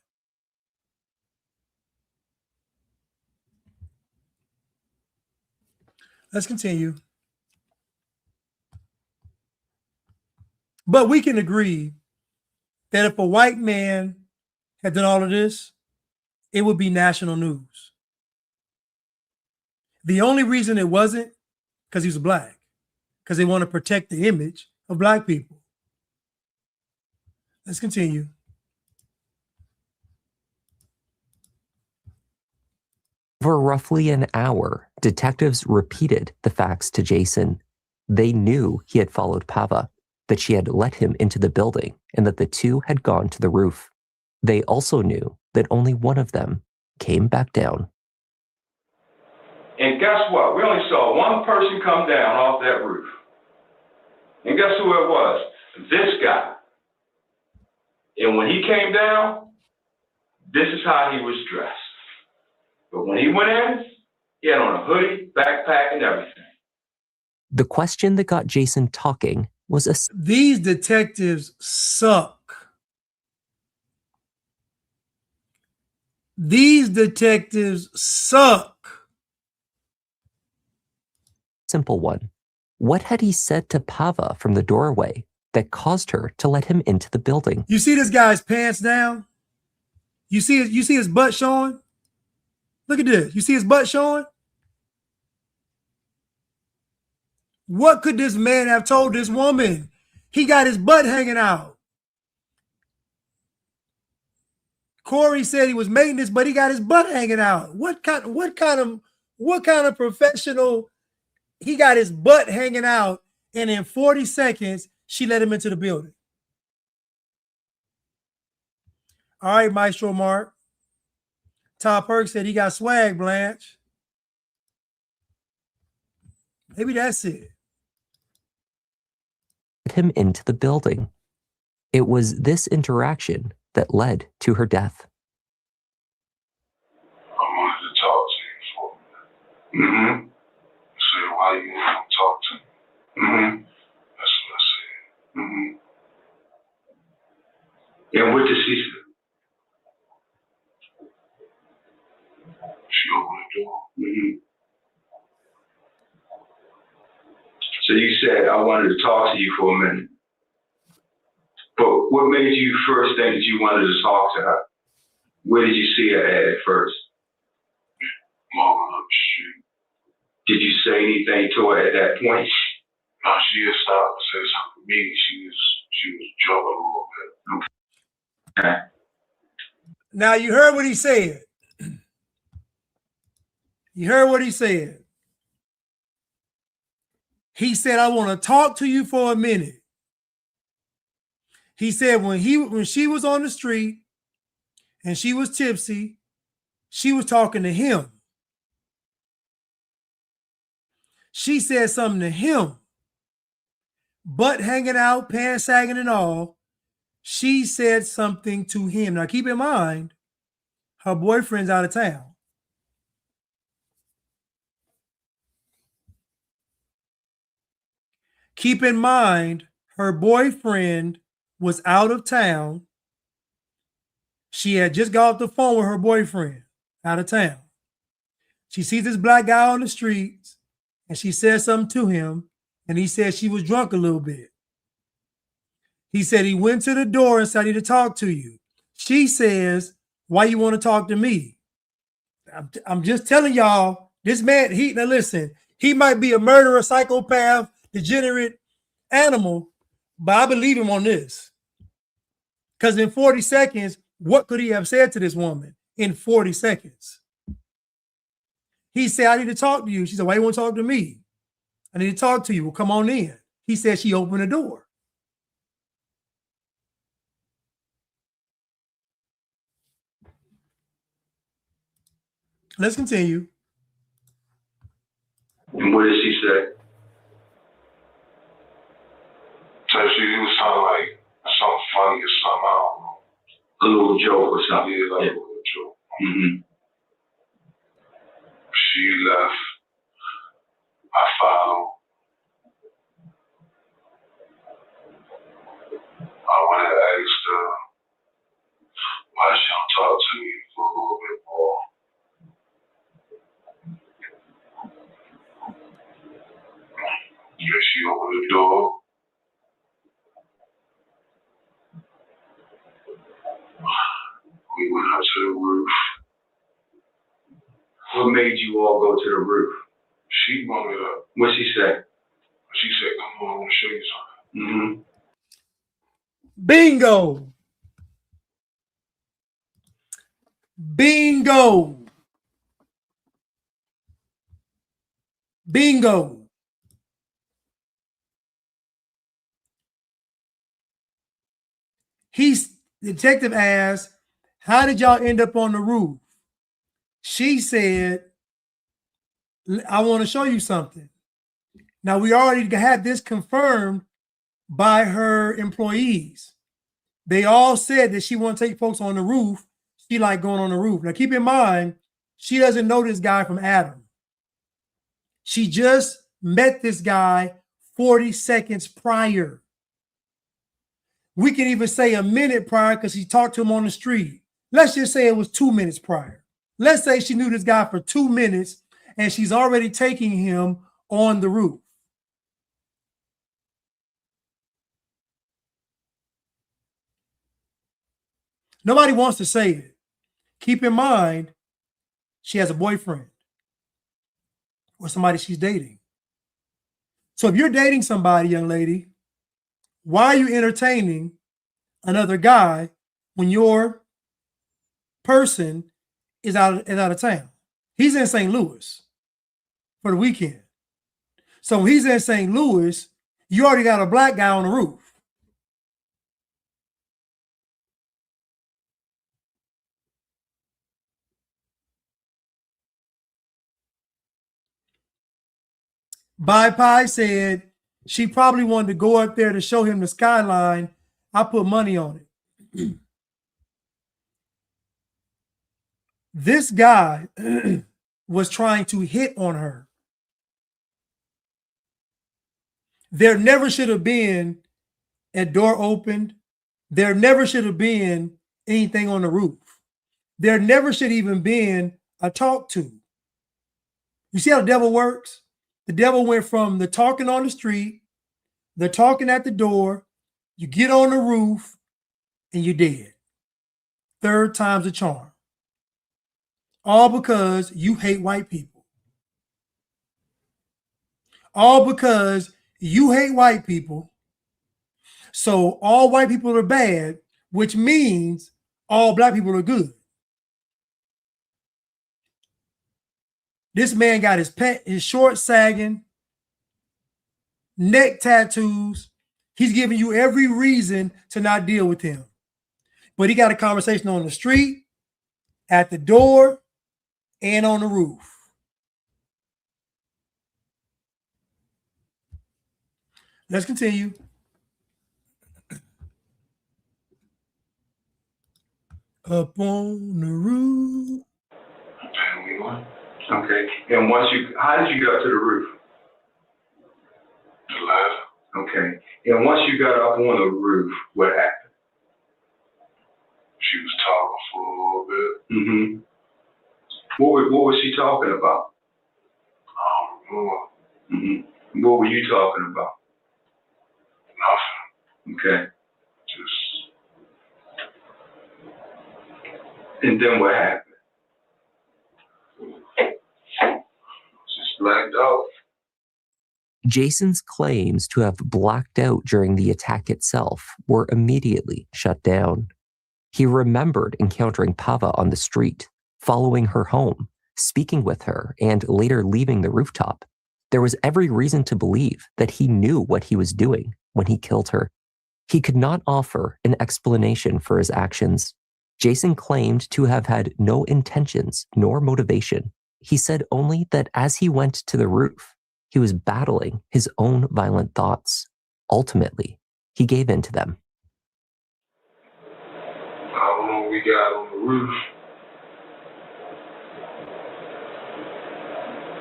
Speaker 1: Let's continue. But we can agree that if a white man had done all of this, it would be national news. The only reason it wasn't because he was black, because they want to protect the image of black people. Let's continue.
Speaker 2: For roughly an hour, detectives repeated the facts to Jason. They knew he had followed Pava, that she had let him into the building, and that the two had gone to the roof. They also knew that only one of them came back down.
Speaker 17: And guess what? We only saw one person come down off that roof. And guess who it was? This guy. And when he came down, this is how he was dressed. But when he went in, he had on a hoodie, backpack, and everything.
Speaker 2: The question that got Jason talking was
Speaker 1: these detectives suck. These detectives suck.
Speaker 2: Simple one. What had he said to Pava from the doorway that caused her to let him into the building?
Speaker 1: You see this guy's pants down? You see his butt showing? Look at this. You see his butt showing? What could this man have told this woman? He got his butt hanging out. Corey said he was maintenance, but he got his butt hanging out. What kind of professional? He got his butt hanging out, and in 40 seconds, she let him into the building. All right, Maestro Mark. Todd Perks said he got swag, Blanche. Maybe that's it.
Speaker 2: Him into the building. It was this interaction that led to her death.
Speaker 12: I wanted to talk to you for a minute. Say, why you want to talk to me? That's what I said.
Speaker 17: And what did she say?
Speaker 12: She opened the door.
Speaker 17: So you said, I wanted to talk to you for a minute. But what made you first think that you wanted to talk to her? Where did you see her at first?
Speaker 12: Walking up the street.
Speaker 17: Did you say anything to her at that point?
Speaker 12: No, she had stopped and said something to me. She was jumping a little bit.
Speaker 17: Okay.
Speaker 1: Now you heard what he said. You heard what he said. He said, I want to talk to you for a minute. He said when she was on the street and she was tipsy, she was talking to him. She said something to him. Butt hanging out, pants sagging and all. She said something to him. Now keep in mind, her boyfriend's out of town. Keep in mind, her boyfriend was out of town. She had just got off the phone with her boyfriend out of town. She sees this black guy on the streets, and she says something to him, and he said she was drunk a little bit. He said he went to the door and said, I need to talk to you. She says, why you want to talk to me? I'm just telling y'all, this man, now listen, he might be a murderer, psychopath, degenerate animal, but I believe him on this. Because in 40 seconds, what could he have said to this woman in 40 seconds? He said, I need to talk to you. She said, why you want to talk to me? I need to talk to you. Well, come on in. He said she opened the door. Let's continue.
Speaker 11: And what did she say?
Speaker 12: So she was talking like something funny or something, I don't know.
Speaker 11: A little joke or something.
Speaker 12: Yeah, like a little joke.
Speaker 11: Mm-hmm.
Speaker 12: She left. I followed. I went and asked her why she don't talk to me for a little bit more. Yeah, she opened the door. We went up to the roof.
Speaker 11: What made you all go to the roof?
Speaker 12: She brought it up.
Speaker 11: What'd she say?
Speaker 12: She said, come on, I want to show you something.
Speaker 11: Mm-hmm.
Speaker 1: Bingo. Bingo. Bingo. The detective asked, how did y'all end up on the roof? She said, I want to show you something. Now, we already had this confirmed by her employees. They all said that she want to take folks on the roof. She like going on the roof. Now, keep in mind, she doesn't know this guy from Adam. She just met this guy 40 seconds prior. We can even say a minute prior because she talked to him on the street. Let's just say it was 2 minutes prior. Let's say she knew this guy for 2 minutes and she's already taking him on the roof. Nobody wants to say it. Keep in mind, she has a boyfriend or somebody she's dating. So if you're dating somebody, young lady, why are you entertaining another guy when your person is out of town? He's in St. Louis for the weekend. So when he's in St. Louis, you already got a black guy on the roof. Pi said she probably wanted to go up there to show him the skyline. I put money on it. This guy was trying to hit on her. There never should have been a door opened. There never should have been anything on the roof. There never should even been a talk to. You see how the devil works? The devil went from the talking on the street, the talking at the door, you get on the roof, and you're dead. Third time's a charm. All because you hate white people. All because you hate white people. So all white people are bad, which means all black people are good. This man got his shorts sagging, neck tattoos. He's giving you every reason to not deal with him. But he got a conversation on the street, at the door, and on the roof. Let's continue. Up on the roof.
Speaker 11: Okay. And how did you get up to the roof?
Speaker 12: The ladder.
Speaker 11: Okay. And once you got up on the roof, what happened?
Speaker 12: She was talking for a little bit.
Speaker 11: Mm-hmm.
Speaker 17: What was she talking about? Mm-hmm. What were you talking about?
Speaker 12: Nothing.
Speaker 17: Okay.
Speaker 12: Just.
Speaker 17: And then what happened?
Speaker 12: Just blacked out.
Speaker 2: Jason's claims to have blacked out during the attack itself were immediately shut down. He remembered encountering Pava on the street, following her home, speaking with her, and later leaving the rooftop. There was every reason to believe that he knew what he was doing when he killed her. He could not offer an explanation for his actions. Jason claimed to have had no intentions nor motivation. He said only that as he went to the roof, he was battling his own violent thoughts. Ultimately, he gave in to them.
Speaker 12: I don't know what we got on the roof.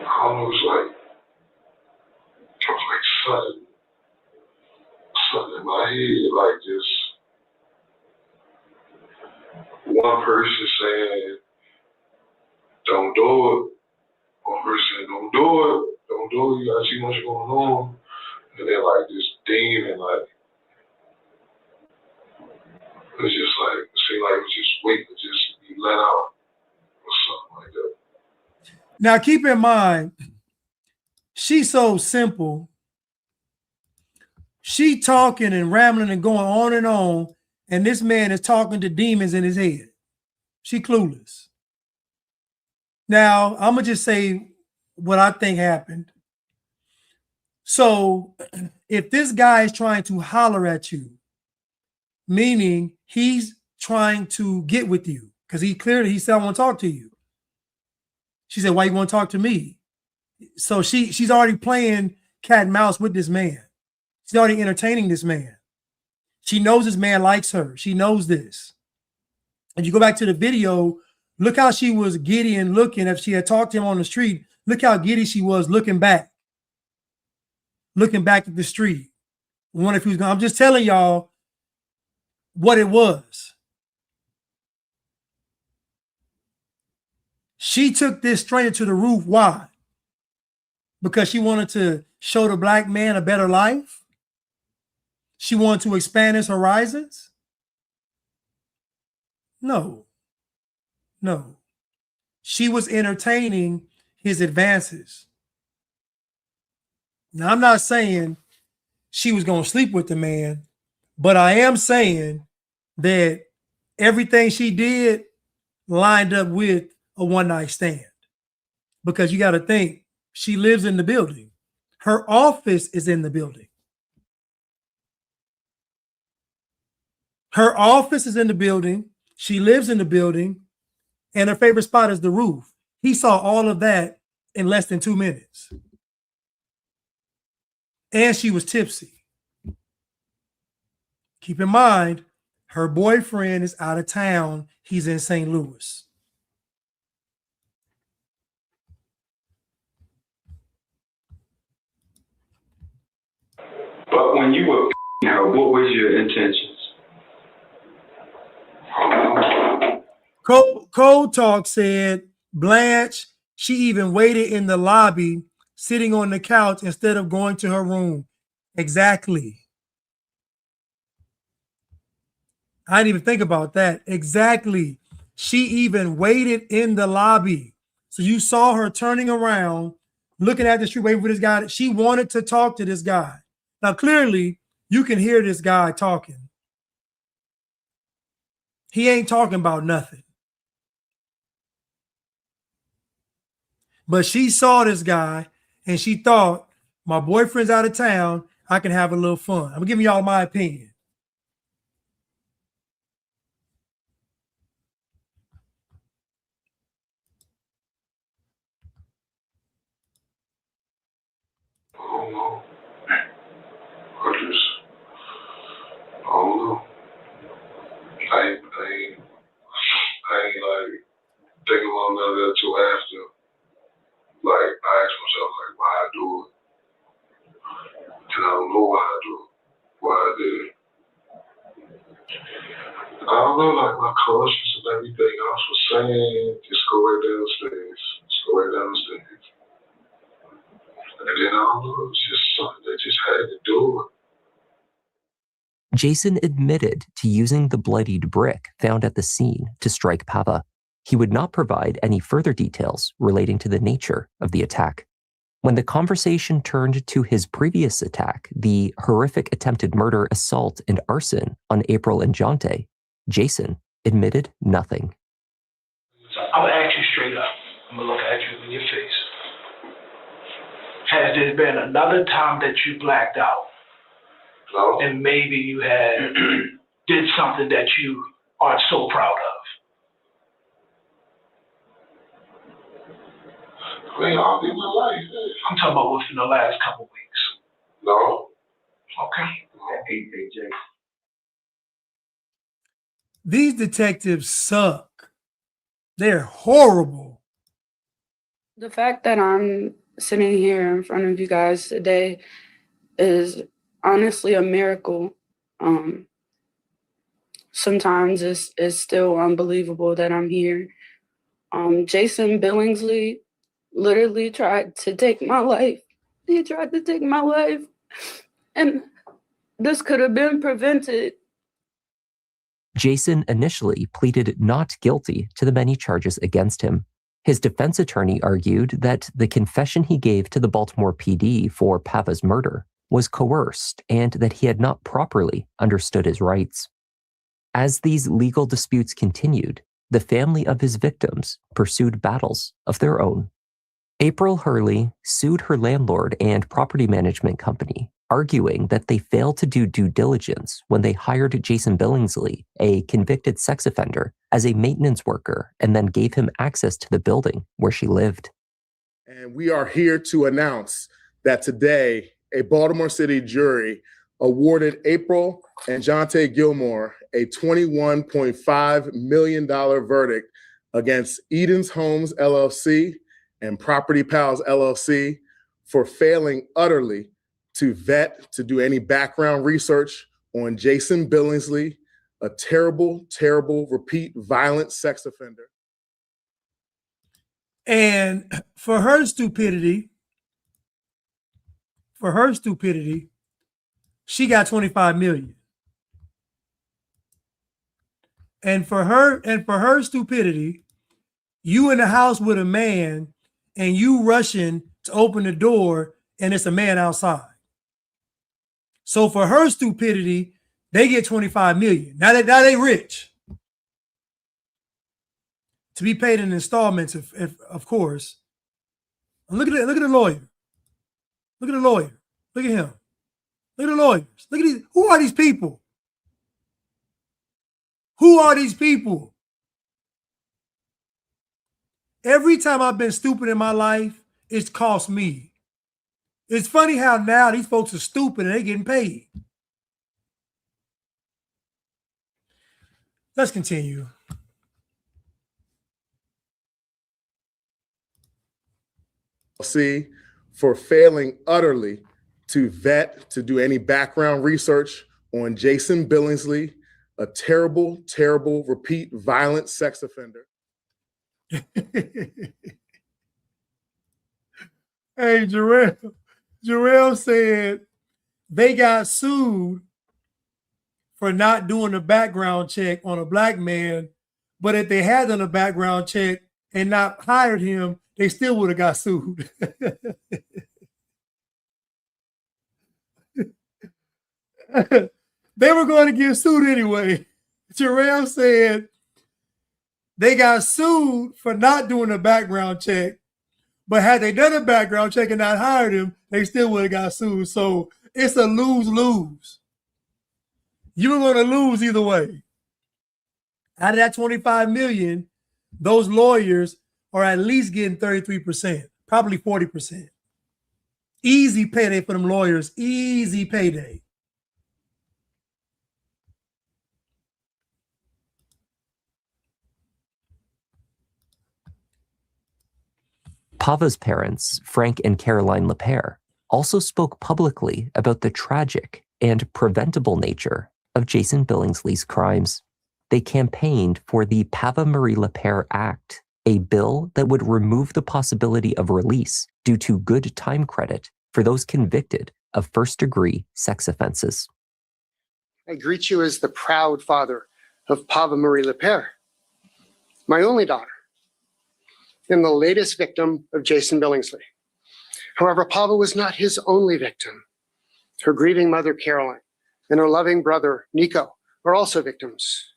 Speaker 12: I don't know, it was like something in my head, like just one person saying, don't do it. One person saying, don't do it. Don't do it. You got too much going on. And then like this demon, like, it was just like, it seemed like it was just waiting to just be let out or something like that.
Speaker 1: Now keep in mind, she's so simple. She talking and rambling and going on, and this man is talking to demons in his head. She clueless. Now, I'm going to just say what I think happened. So if this guy is trying to holler at you, meaning he's trying to get with you, because he said, I want to talk to you. She said, why you want to talk to me? So she's already playing cat and mouse with this man. She's already entertaining this man. She knows this man likes her. She knows this. And you go back to the video, look how she was giddy and looking. If she had talked to him on the street, look how giddy she was looking back at the street. I wonder if he was going. I'm just telling y'all what it was. She took this stranger to the roof. Why? Because she wanted to show the black man a better life. She wanted to expand his horizons. No. She was entertaining his advances. Now, I'm not saying she was going to sleep with the man, but I am saying that everything she did lined up with a one-night stand. Because you got to think, she lives in the building. Her office is in the building. Her office is in the building. She lives in the building. And her favorite spot is the roof. He saw all of that in less than 2 minutes. And she was tipsy. Keep in mind, her boyfriend is out of town. He's in St. Louis.
Speaker 17: But when you were her, what was your intentions?
Speaker 1: Code Talk said Blanche, she even waited in the lobby, sitting on the couch instead of going to her room. Exactly. I didn't even think about that. Exactly. She even waited in the lobby. So you saw her turning around, looking at the street, waiting for this guy. She wanted to talk to this guy. Now, clearly, you can hear this guy talking. He ain't talking about nothing. But she saw this guy and she thought, my boyfriend's out of town. I can have a little fun. I'm giving y'all my opinion.
Speaker 12: I don't know. I don't know. I ain't like thinking about none of that till after. Like, I ask myself, like, why I do it. And I don't know why I do it. Why I did it. I don't know, like my conscience and everything else was saying, just go right downstairs. Just go right downstairs. And then I don't know, it was just something that just had to do it.
Speaker 2: Jason admitted to using the bloodied brick found at the scene to strike Pava. He would not provide any further details relating to the nature of the attack. When the conversation turned to his previous attack, the horrific attempted murder, assault, and arson on April and Jonte, Jason admitted nothing.
Speaker 13: So I'm gonna ask you straight up. I'm gonna look at you in your face. Has there been another time that you blacked out?
Speaker 12: No.
Speaker 13: And maybe you had did something that you aren't so proud of?
Speaker 12: I mean, all in my life.
Speaker 13: I'm talking about within the last couple weeks.
Speaker 12: No.
Speaker 13: Okay.
Speaker 12: Hey, Jay.
Speaker 1: These detectives suck. They're horrible.
Speaker 18: The fact that I'm sitting here in front of you guys today is honestly a miracle. Sometimes it's still unbelievable that I'm here. Jason Billingsley literally tried to take my life. He tried to take my life, and this could have been prevented.
Speaker 2: Jason initially pleaded not guilty to the many charges against him. His defense attorney argued that the confession he gave to the Baltimore PD for Pava's murder was coerced and that he had not properly understood his rights. As these legal disputes continued, the family of his victims pursued battles of their own. April Hurley sued her landlord and property management company, arguing that they failed to do due diligence when they hired Jason Billingsley, a convicted sex offender, as a maintenance worker and then gave him access to the building where she lived.
Speaker 19: And we are here to announce that today, a Baltimore City jury awarded April and Jonte Gilmore a $21.5 million verdict against Eden's Homes LLC and Property Pals LLC for failing utterly to vet, to do any background research on Jason Billingsley, a terrible, terrible, repeat violent sex offender.
Speaker 1: And for her stupidity, she got 25 million. And for her stupidity, you in the house with a man and you rushing to open the door and it's a man outside. So for her stupidity, they get 25 million. Now they rich. To be paid in installments, of course. Look at the lawyer. Look at the lawyer. Look at him. Look at the lawyers. Look at these. Who are these people? Who are these people? Every time I've been stupid in my life, it's cost me. It's funny how now these folks are stupid and they're getting paid. Let's continue.
Speaker 19: See, for failing utterly to vet, to do any background research on Jason Billingsley, a terrible, terrible, repeat violent sex offender.
Speaker 1: Hey, Jarrell said they got sued for not doing a background check on a black man, but if they had done a background check and not hired him, they still would have got sued. They were going to get sued anyway. Jarrell said they got sued for not doing a background check, but had they done a background check and not hired him, they still would have got sued. So it's a lose-lose. You were going to lose either way. Out of that 25 million, those lawyers are at least getting 33%, probably 40%. Easy payday for them lawyers, easy payday.
Speaker 2: Pava's parents, Frank and Caroline LaPere, also spoke publicly about the tragic and preventable nature of Jason Billingsley's crimes. they campaigned for the Pava LaPere Act, a bill that would remove the possibility of release due to good time credit for those convicted of first-degree sex offenses.
Speaker 20: I greet you as the proud father of Pava LaPere, my only daughter, and the latest victim of Jason Billingsley. However, Pava was not his only victim. Her grieving mother, Caroline, and her loving brother, Nico, are also victims.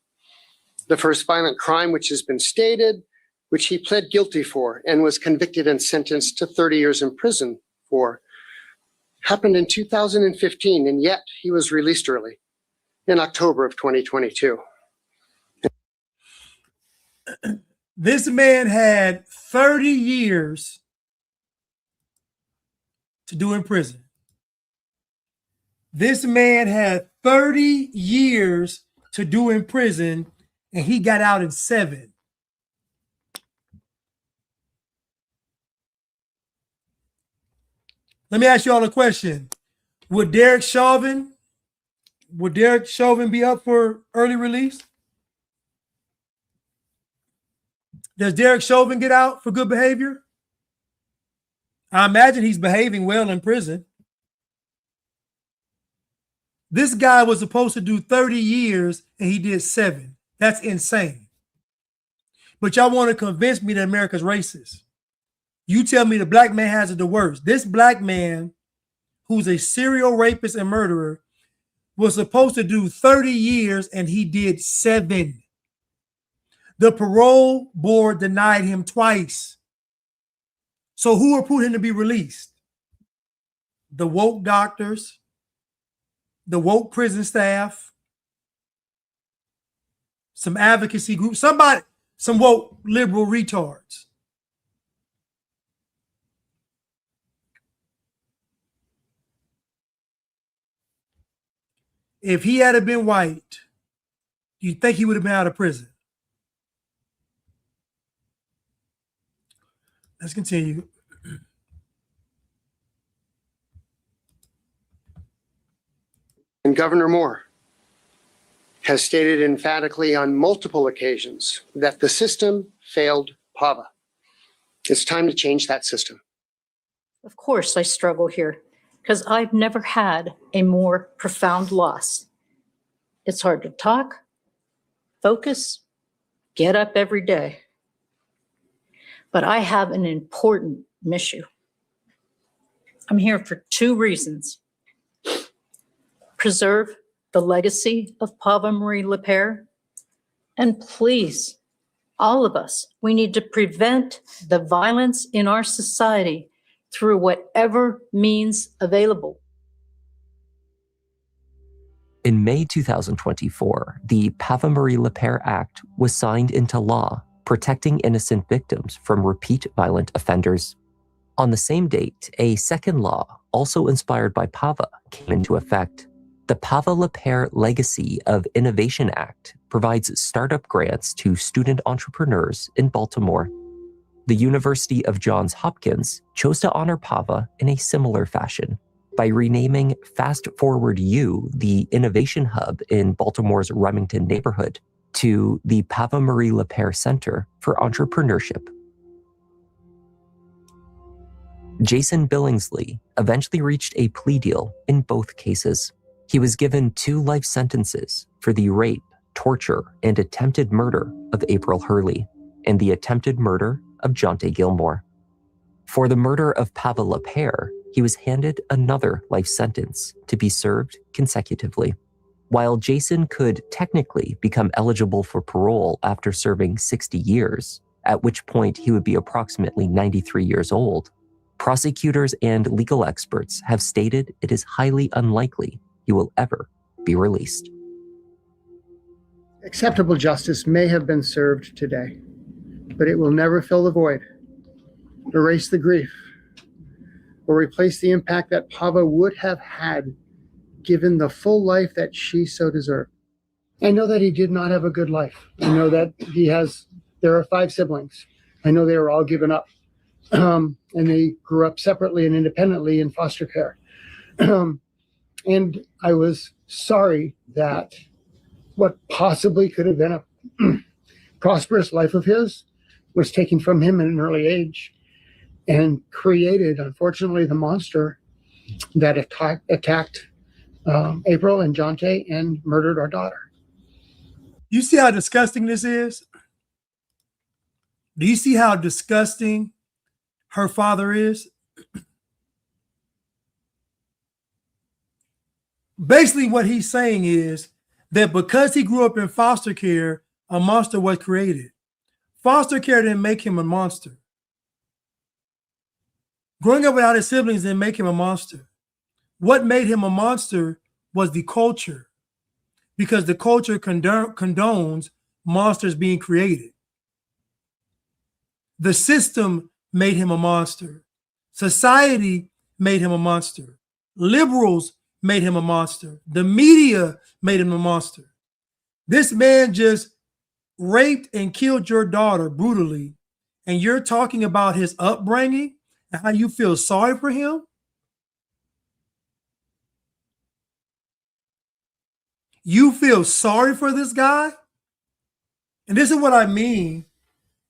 Speaker 20: The first violent crime which has been stated, which he pled guilty for and was convicted and sentenced to 30 years in prison for, happened in 2015, and yet he was released early in October of 2022.
Speaker 1: This man had 30 years to do in prison. This man had 30 years to do in prison, and he got out in 7. Let me ask you all a question. Would Derek Chauvin be up for early release? Does Derek Chauvin get out for good behavior? I imagine he's behaving well in prison. This guy was supposed to do 30 years and he did 7. That's insane. But y'all want to convince me that America's racist. You tell me the black man has it the worst. This black man, who's a serial rapist and murderer, was supposed to do 30 years and he did 7. The parole board denied him twice. So who approved him to be released? The woke doctors, the woke prison staff, some advocacy groups, some woke liberal retards. If he had been white, do you think he would have been out of prison? Let's continue.
Speaker 20: And Governor Moore has stated emphatically on multiple occasions that the system failed Pava. It's time to change that system.
Speaker 21: Of course, I struggle here because I've never had a more profound loss. It's hard to talk, focus, get up every day. But I have an important mission. I'm here for 2 reasons. Preserve the legacy of Pava LaPere, and please, all of us, we need to prevent the violence in our society through whatever means available.
Speaker 2: In May 2024, the Pava LaPere Act was signed into law, protecting innocent victims from repeat violent offenders. On the same date, a second law, also inspired by Pava, came into effect. The Pava LaPere Legacy of Innovation Act provides startup grants to student entrepreneurs in Baltimore. The University of Johns Hopkins chose to honor Pava in a similar fashion by renaming Fast Forward U, the innovation hub in Baltimore's Remington neighborhood, to the Pava LaPere Center for Entrepreneurship. Jason Billingsley eventually reached a plea deal in both cases. He was given 2 life sentences for the rape, torture, and attempted murder of April Hurley and the attempted murder of Jonte Gilmore. For the murder of Pava LaPere, he was handed another life sentence to be served consecutively. While Jason could technically become eligible for parole after serving 60 years, at which point he would be approximately 93 years old, prosecutors and legal experts have stated it is highly unlikely he will ever be released.
Speaker 20: Acceptable justice may have been served today, but it will never fill the void, erase the grief, or replace the impact that Pava would have had given the full life that she so deserved. I know that he did not have a good life. I know that there are 5 siblings. I know they were all given up. And they grew up separately and independently in foster care. And I was sorry that what possibly could have been a prosperous life of his was taken from him at an early age and created, unfortunately, the monster that attacked April and Jonte and murdered our daughter.
Speaker 1: You see how disgusting this is? Do you see how disgusting her father is? Basically, what he's saying is that because he grew up in foster care, a monster was created. Foster care didn't make him a monster. Growing up without his siblings didn't make him a monster. What made him a monster was the culture, because the culture condones monsters being created. The system made him a monster. Society made him a monster. Liberals made him a monster. The media made him a monster. This man just raped and killed your daughter brutally, and you're talking about his upbringing and how you feel sorry for him? You feel sorry for this guy? And this is what I mean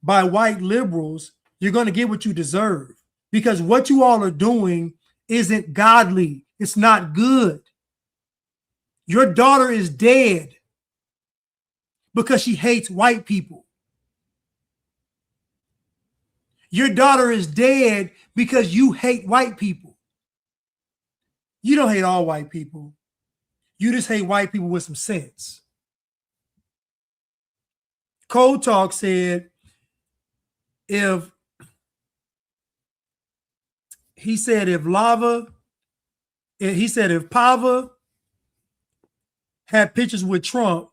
Speaker 1: by white liberals. You're going to get what you deserve, because what you all are doing isn't godly. It's not good. Your daughter is dead because she hates white people. Your daughter is dead because you hate white people. You don't hate all white people. You just hate white people with some sense. Cold Talk said if Pava had pictures with Trump,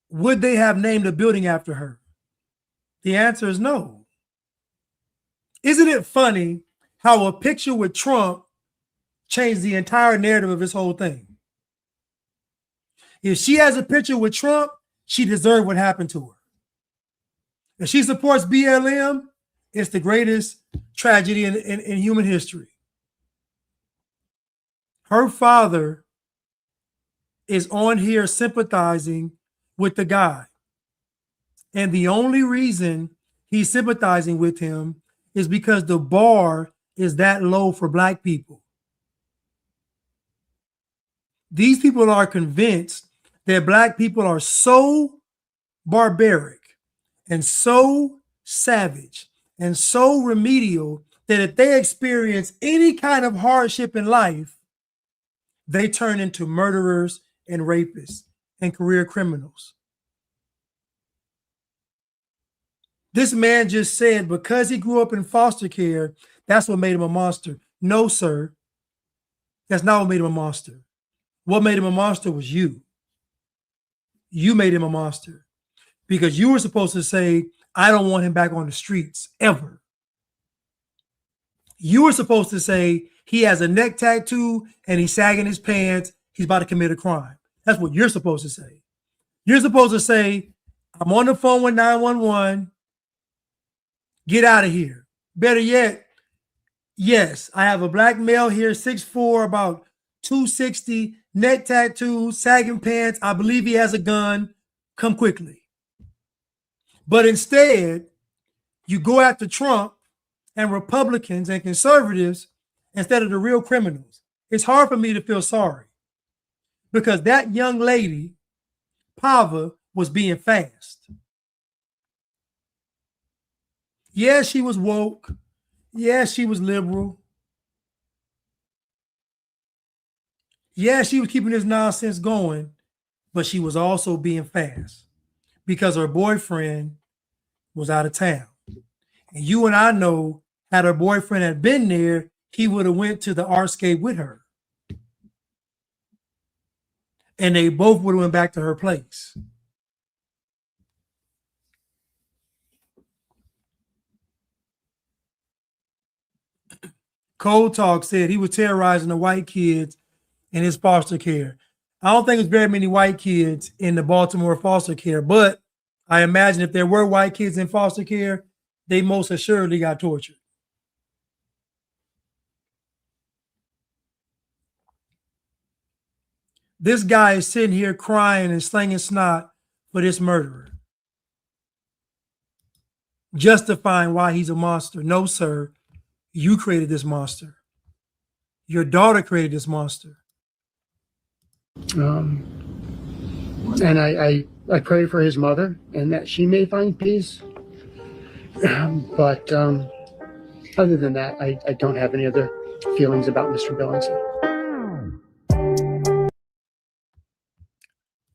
Speaker 1: would they have named a building after her? The answer is no. Isn't it funny how a picture with Trump changed the entire narrative of this whole thing? If she has a picture with Trump, she deserved what happened to her. If she supports BLM, it's the greatest tragedy in human history. Her father is on here sympathizing with the guy. And the only reason he's sympathizing with him is because the bar is that low for black people. These people are convinced that black people are so barbaric and so savage and so remedial that if they experience any kind of hardship in life, they turn into murderers and rapists and career criminals. This man just said because he grew up in foster care, that's what made him a monster. No, sir. That's not what made him a monster. What made him a monster was you. You made him a monster because you were supposed to say, I don't want him back on the streets ever. You were supposed to say he has a neck tattoo and he's sagging his pants. He's about to commit a crime. That's what you're supposed to say. You're supposed to say, I'm on the phone with 911. Get out of here. Better yet, yes, I have a black male here, 6'4", about 260, neck tattoo, sagging pants. I believe he has a gun. Come quickly. But instead, you go after Trump and Republicans and conservatives instead of the real criminals. It's hard for me to feel sorry because that young lady, Pava, was being fast. Yeah, she was woke. Yeah, she was liberal. Yeah, she was keeping this nonsense going, but she was also being fast because her boyfriend was out of town. And you and I know, had her boyfriend had been there, he would have went to the Artscape with her. And they both would have went back to her place. Cold Talk said he was terrorizing the white kids in his foster care. I don't think there's very many white kids in the Baltimore foster care, but I imagine if there were white kids in foster care, they most assuredly got tortured. This guy is sitting here crying and slinging snot for this murderer, justifying why he's a monster. No, sir, you created this monster. Your daughter created this monster.
Speaker 4: And I pray for his mother and that she may find peace. But other than that, I don't have any other feelings about Mr. Billingsley.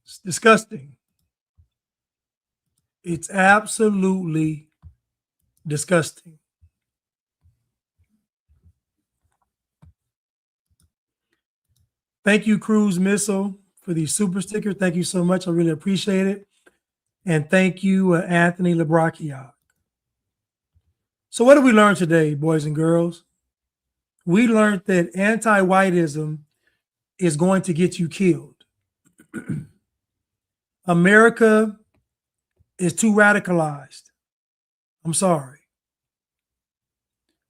Speaker 1: It's disgusting. It's absolutely disgusting. Thank you, Cruise Missile, for the super sticker. Thank you so much. I really appreciate it. And thank you, Anthony Labrachiak. So what did we learn today, boys and girls? We learned that anti-whiteism is going to get you killed. America is too radicalized. I'm sorry.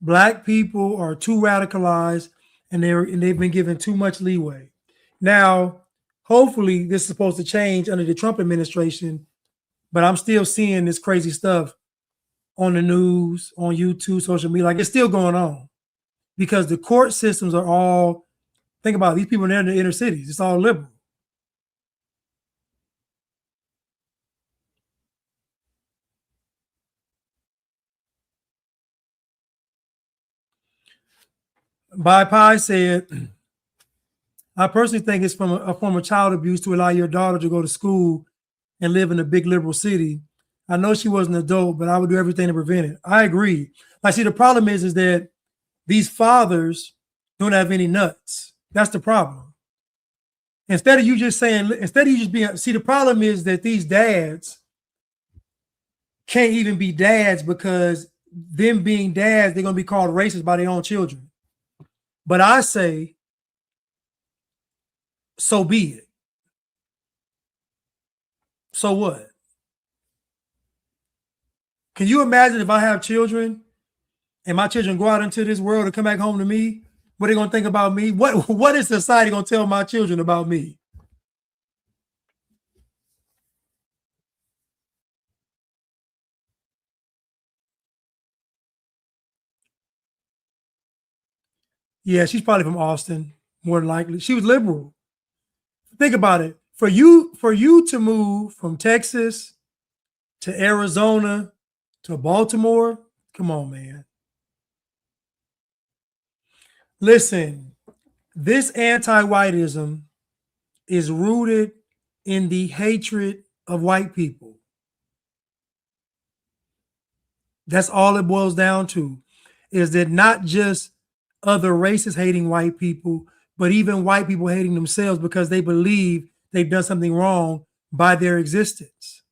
Speaker 1: Black people are too radicalized, and they've been given too much leeway. Now, hopefully this is supposed to change under the Trump administration, but I'm still seeing this crazy stuff on the news, on YouTube, social media. Like, it's still going on because the court systems are all, think about it, these people in the inner cities. It's all liberal. Bai Pai said, I personally think it's from a form of child abuse to allow your daughter to go to school and live in a big liberal city. I know she was an adult, but I would do everything to prevent it. I agree. I see the problem is that these fathers don't have any nuts. That's the problem. Instead of you just being, see, the problem is that these dads can't even be dads because them being dads, they're going to be called racist by their own children. But I say, so be it. So what? Can you imagine if I have children and my children go out into this world and come back home to me? What are they going to think about me? What is society going to tell my children about me? Yeah, she's probably from Austin, more than likely. She was liberal. Think about it. For you to move from Texas to Arizona to Baltimore, come on, man. Listen, this anti-whiteism is rooted in the hatred of white people. That's all it boils down to, is that not just other races hating white people, but even white people hating themselves because they believe they've done something wrong by their existence.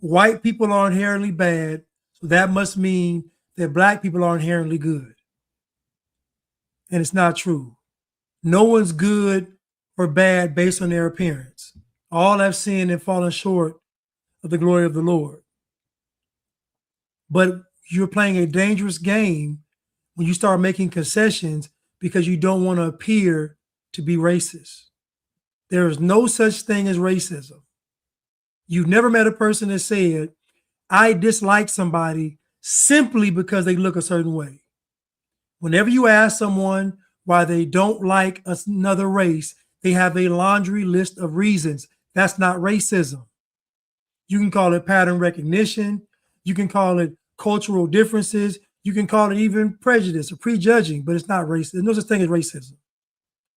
Speaker 1: White people are inherently bad, so that must mean that black people are inherently good. And it's not true. No one's good or bad based on their appearance. All have sinned and fallen short of the glory of the Lord. But you're playing a dangerous game when you start making concessions because you don't want to appear to be racist. There is no such thing as racism. You've never met a person that said, I dislike somebody simply because they look a certain way. Whenever you ask someone why they don't like another race, they have a laundry list of reasons. That's not racism. You can call it pattern recognition. You can call it cultural differences. You can call it even prejudice or prejudging, but it's not racist. There's no such thing as racism.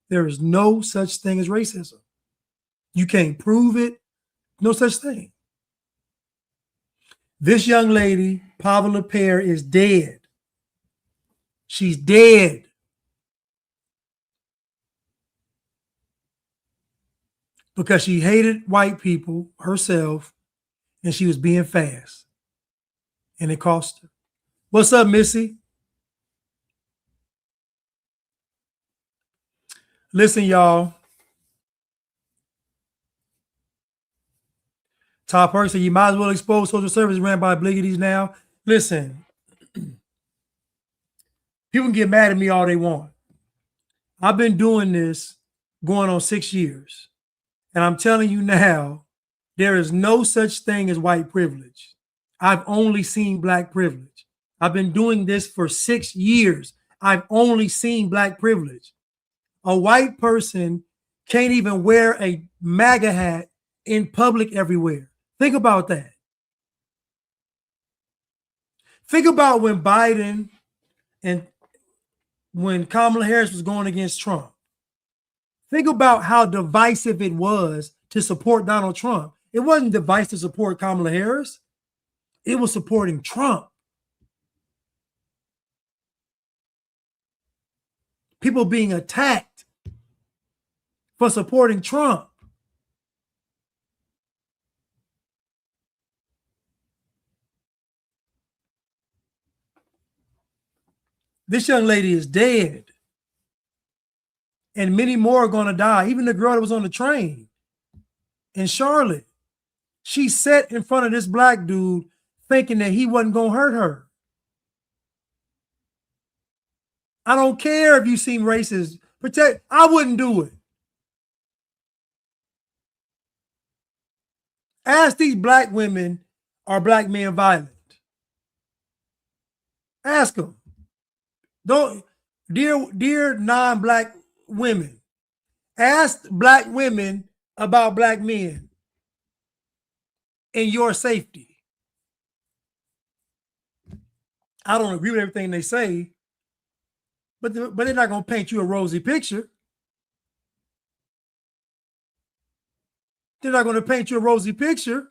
Speaker 1: There is no such thing as racism. You can't prove it. No such thing. This young lady, Pava LaPere, is dead. She's dead. Because she hated white people herself and she was being fast. And it cost her. What's up, Missy? Listen, y'all. Top person, you might as well expose social service ran by Bliggities now. Listen, people can get mad at me all they want. I've been doing this going on 6 years. And I'm telling you now, there is no such thing as white privilege. I've only seen black privilege. I've been doing this for 6 years. I've only seen black privilege. A white person can't even wear a MAGA hat in public everywhere. Think about that. Think about when Biden and when Kamala Harris was going against Trump. Think about how divisive it was to support Donald Trump. It wasn't divisive to support Kamala Harris. It was supporting Trump. People being attacked for supporting Trump. This young lady is dead. And many more are going to die. Even the girl that was on the train in Charlotte, she sat in front of this black dude thinking that he wasn't going to hurt her. I don't care if you seem racist. I wouldn't do it. Ask these black women, are black men violent? Ask them. Don't, dear non-black women, ask black women about black men and your safety. I don't agree with everything they say, but they're not going to paint you a rosy picture. They're not going to paint you a rosy picture.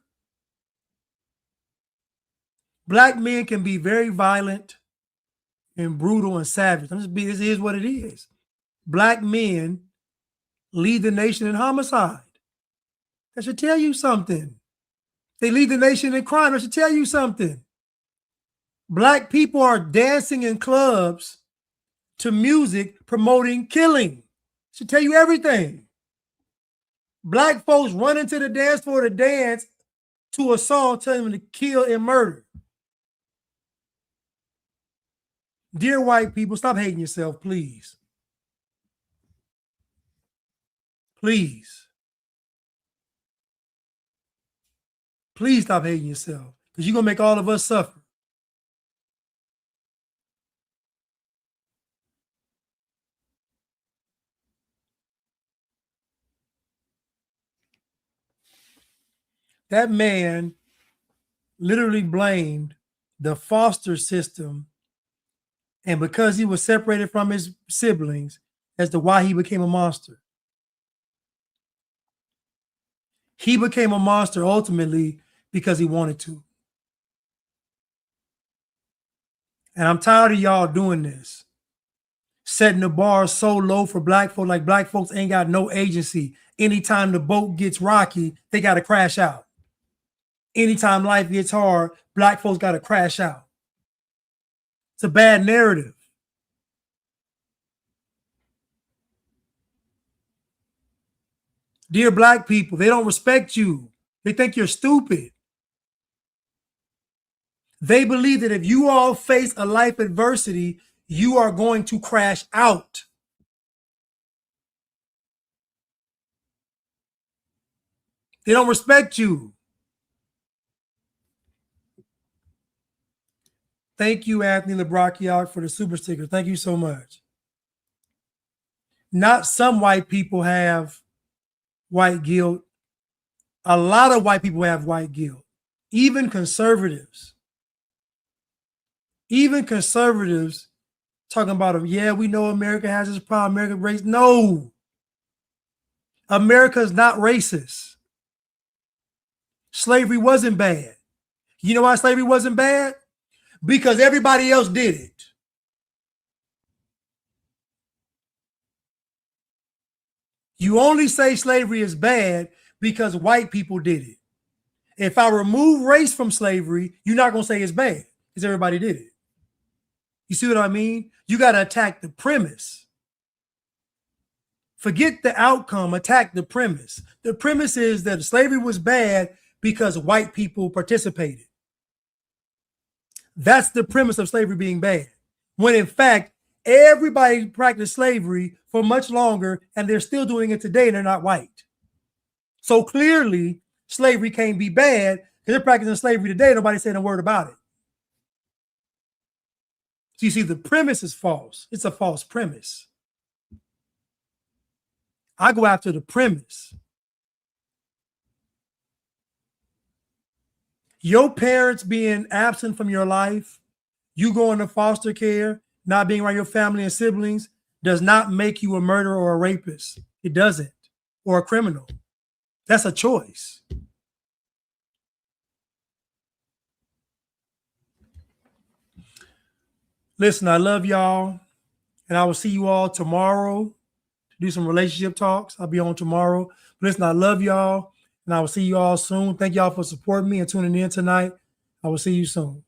Speaker 1: Black men can be very violent and brutal and savage. This is what it is. Black men lead the nation in homicide. That should tell you something. They lead the nation in crime. That should tell you something. Black people are dancing in clubs to music promoting killing. Should tell you everything. Black folks run into the dance floor to dance to a song telling them to kill and murder. Dear white people, stop hating yourself, please. Please. Please stop hating yourself, because you're going to make all of us suffer. That man literally blamed the foster system, and because he was separated from his siblings, as to why he became a monster. He became a monster ultimately because he wanted to. And I'm tired of y'all doing this. Setting the bar so low for black folks, like black folks ain't got no agency. Anytime the boat gets rocky, they got to crash out. Anytime life gets hard, black folks got to crash out. It's a bad narrative. Dear black people, they don't respect you. They think you're stupid. They believe that if you all face a life adversity, you are going to crash out. They don't respect you. Thank you, Anthony LeBracchiac, for the super sticker. Thank you so much. Not some white people have white guilt. A lot of white people have white guilt. Even conservatives. Even conservatives talking about, yeah, we know America has this problem, America race. No. America is not racist. Slavery wasn't bad. You know why slavery wasn't bad? Because everybody else did it. You only say slavery is bad because white people did it. If I remove race from slavery, you're not going to say it's bad because everybody did it. You see what I mean? You got to attack the premise. Forget the outcome, attack the premise. The premise is that slavery was bad because white people participated. That's the premise of slavery being bad. When in fact, Everybody practiced slavery for much longer, and they're still doing it today, and they're not white. So clearly, slavery can't be bad because they're practicing slavery today. Nobody's saying a word about it. So you see, the premise is false. It's a false premise. I go after the premise. Your parents being absent from your life, you going to foster care, not being around your family and siblings, does not make you a murderer or a rapist. It doesn't. Or a criminal. That's a choice. Listen, I love y'all, and I will see you all tomorrow to do some relationship talks. I'll be on tomorrow. But listen, I love y'all, and I will see you all soon. Thank y'all for supporting me and tuning in tonight. I will see you soon.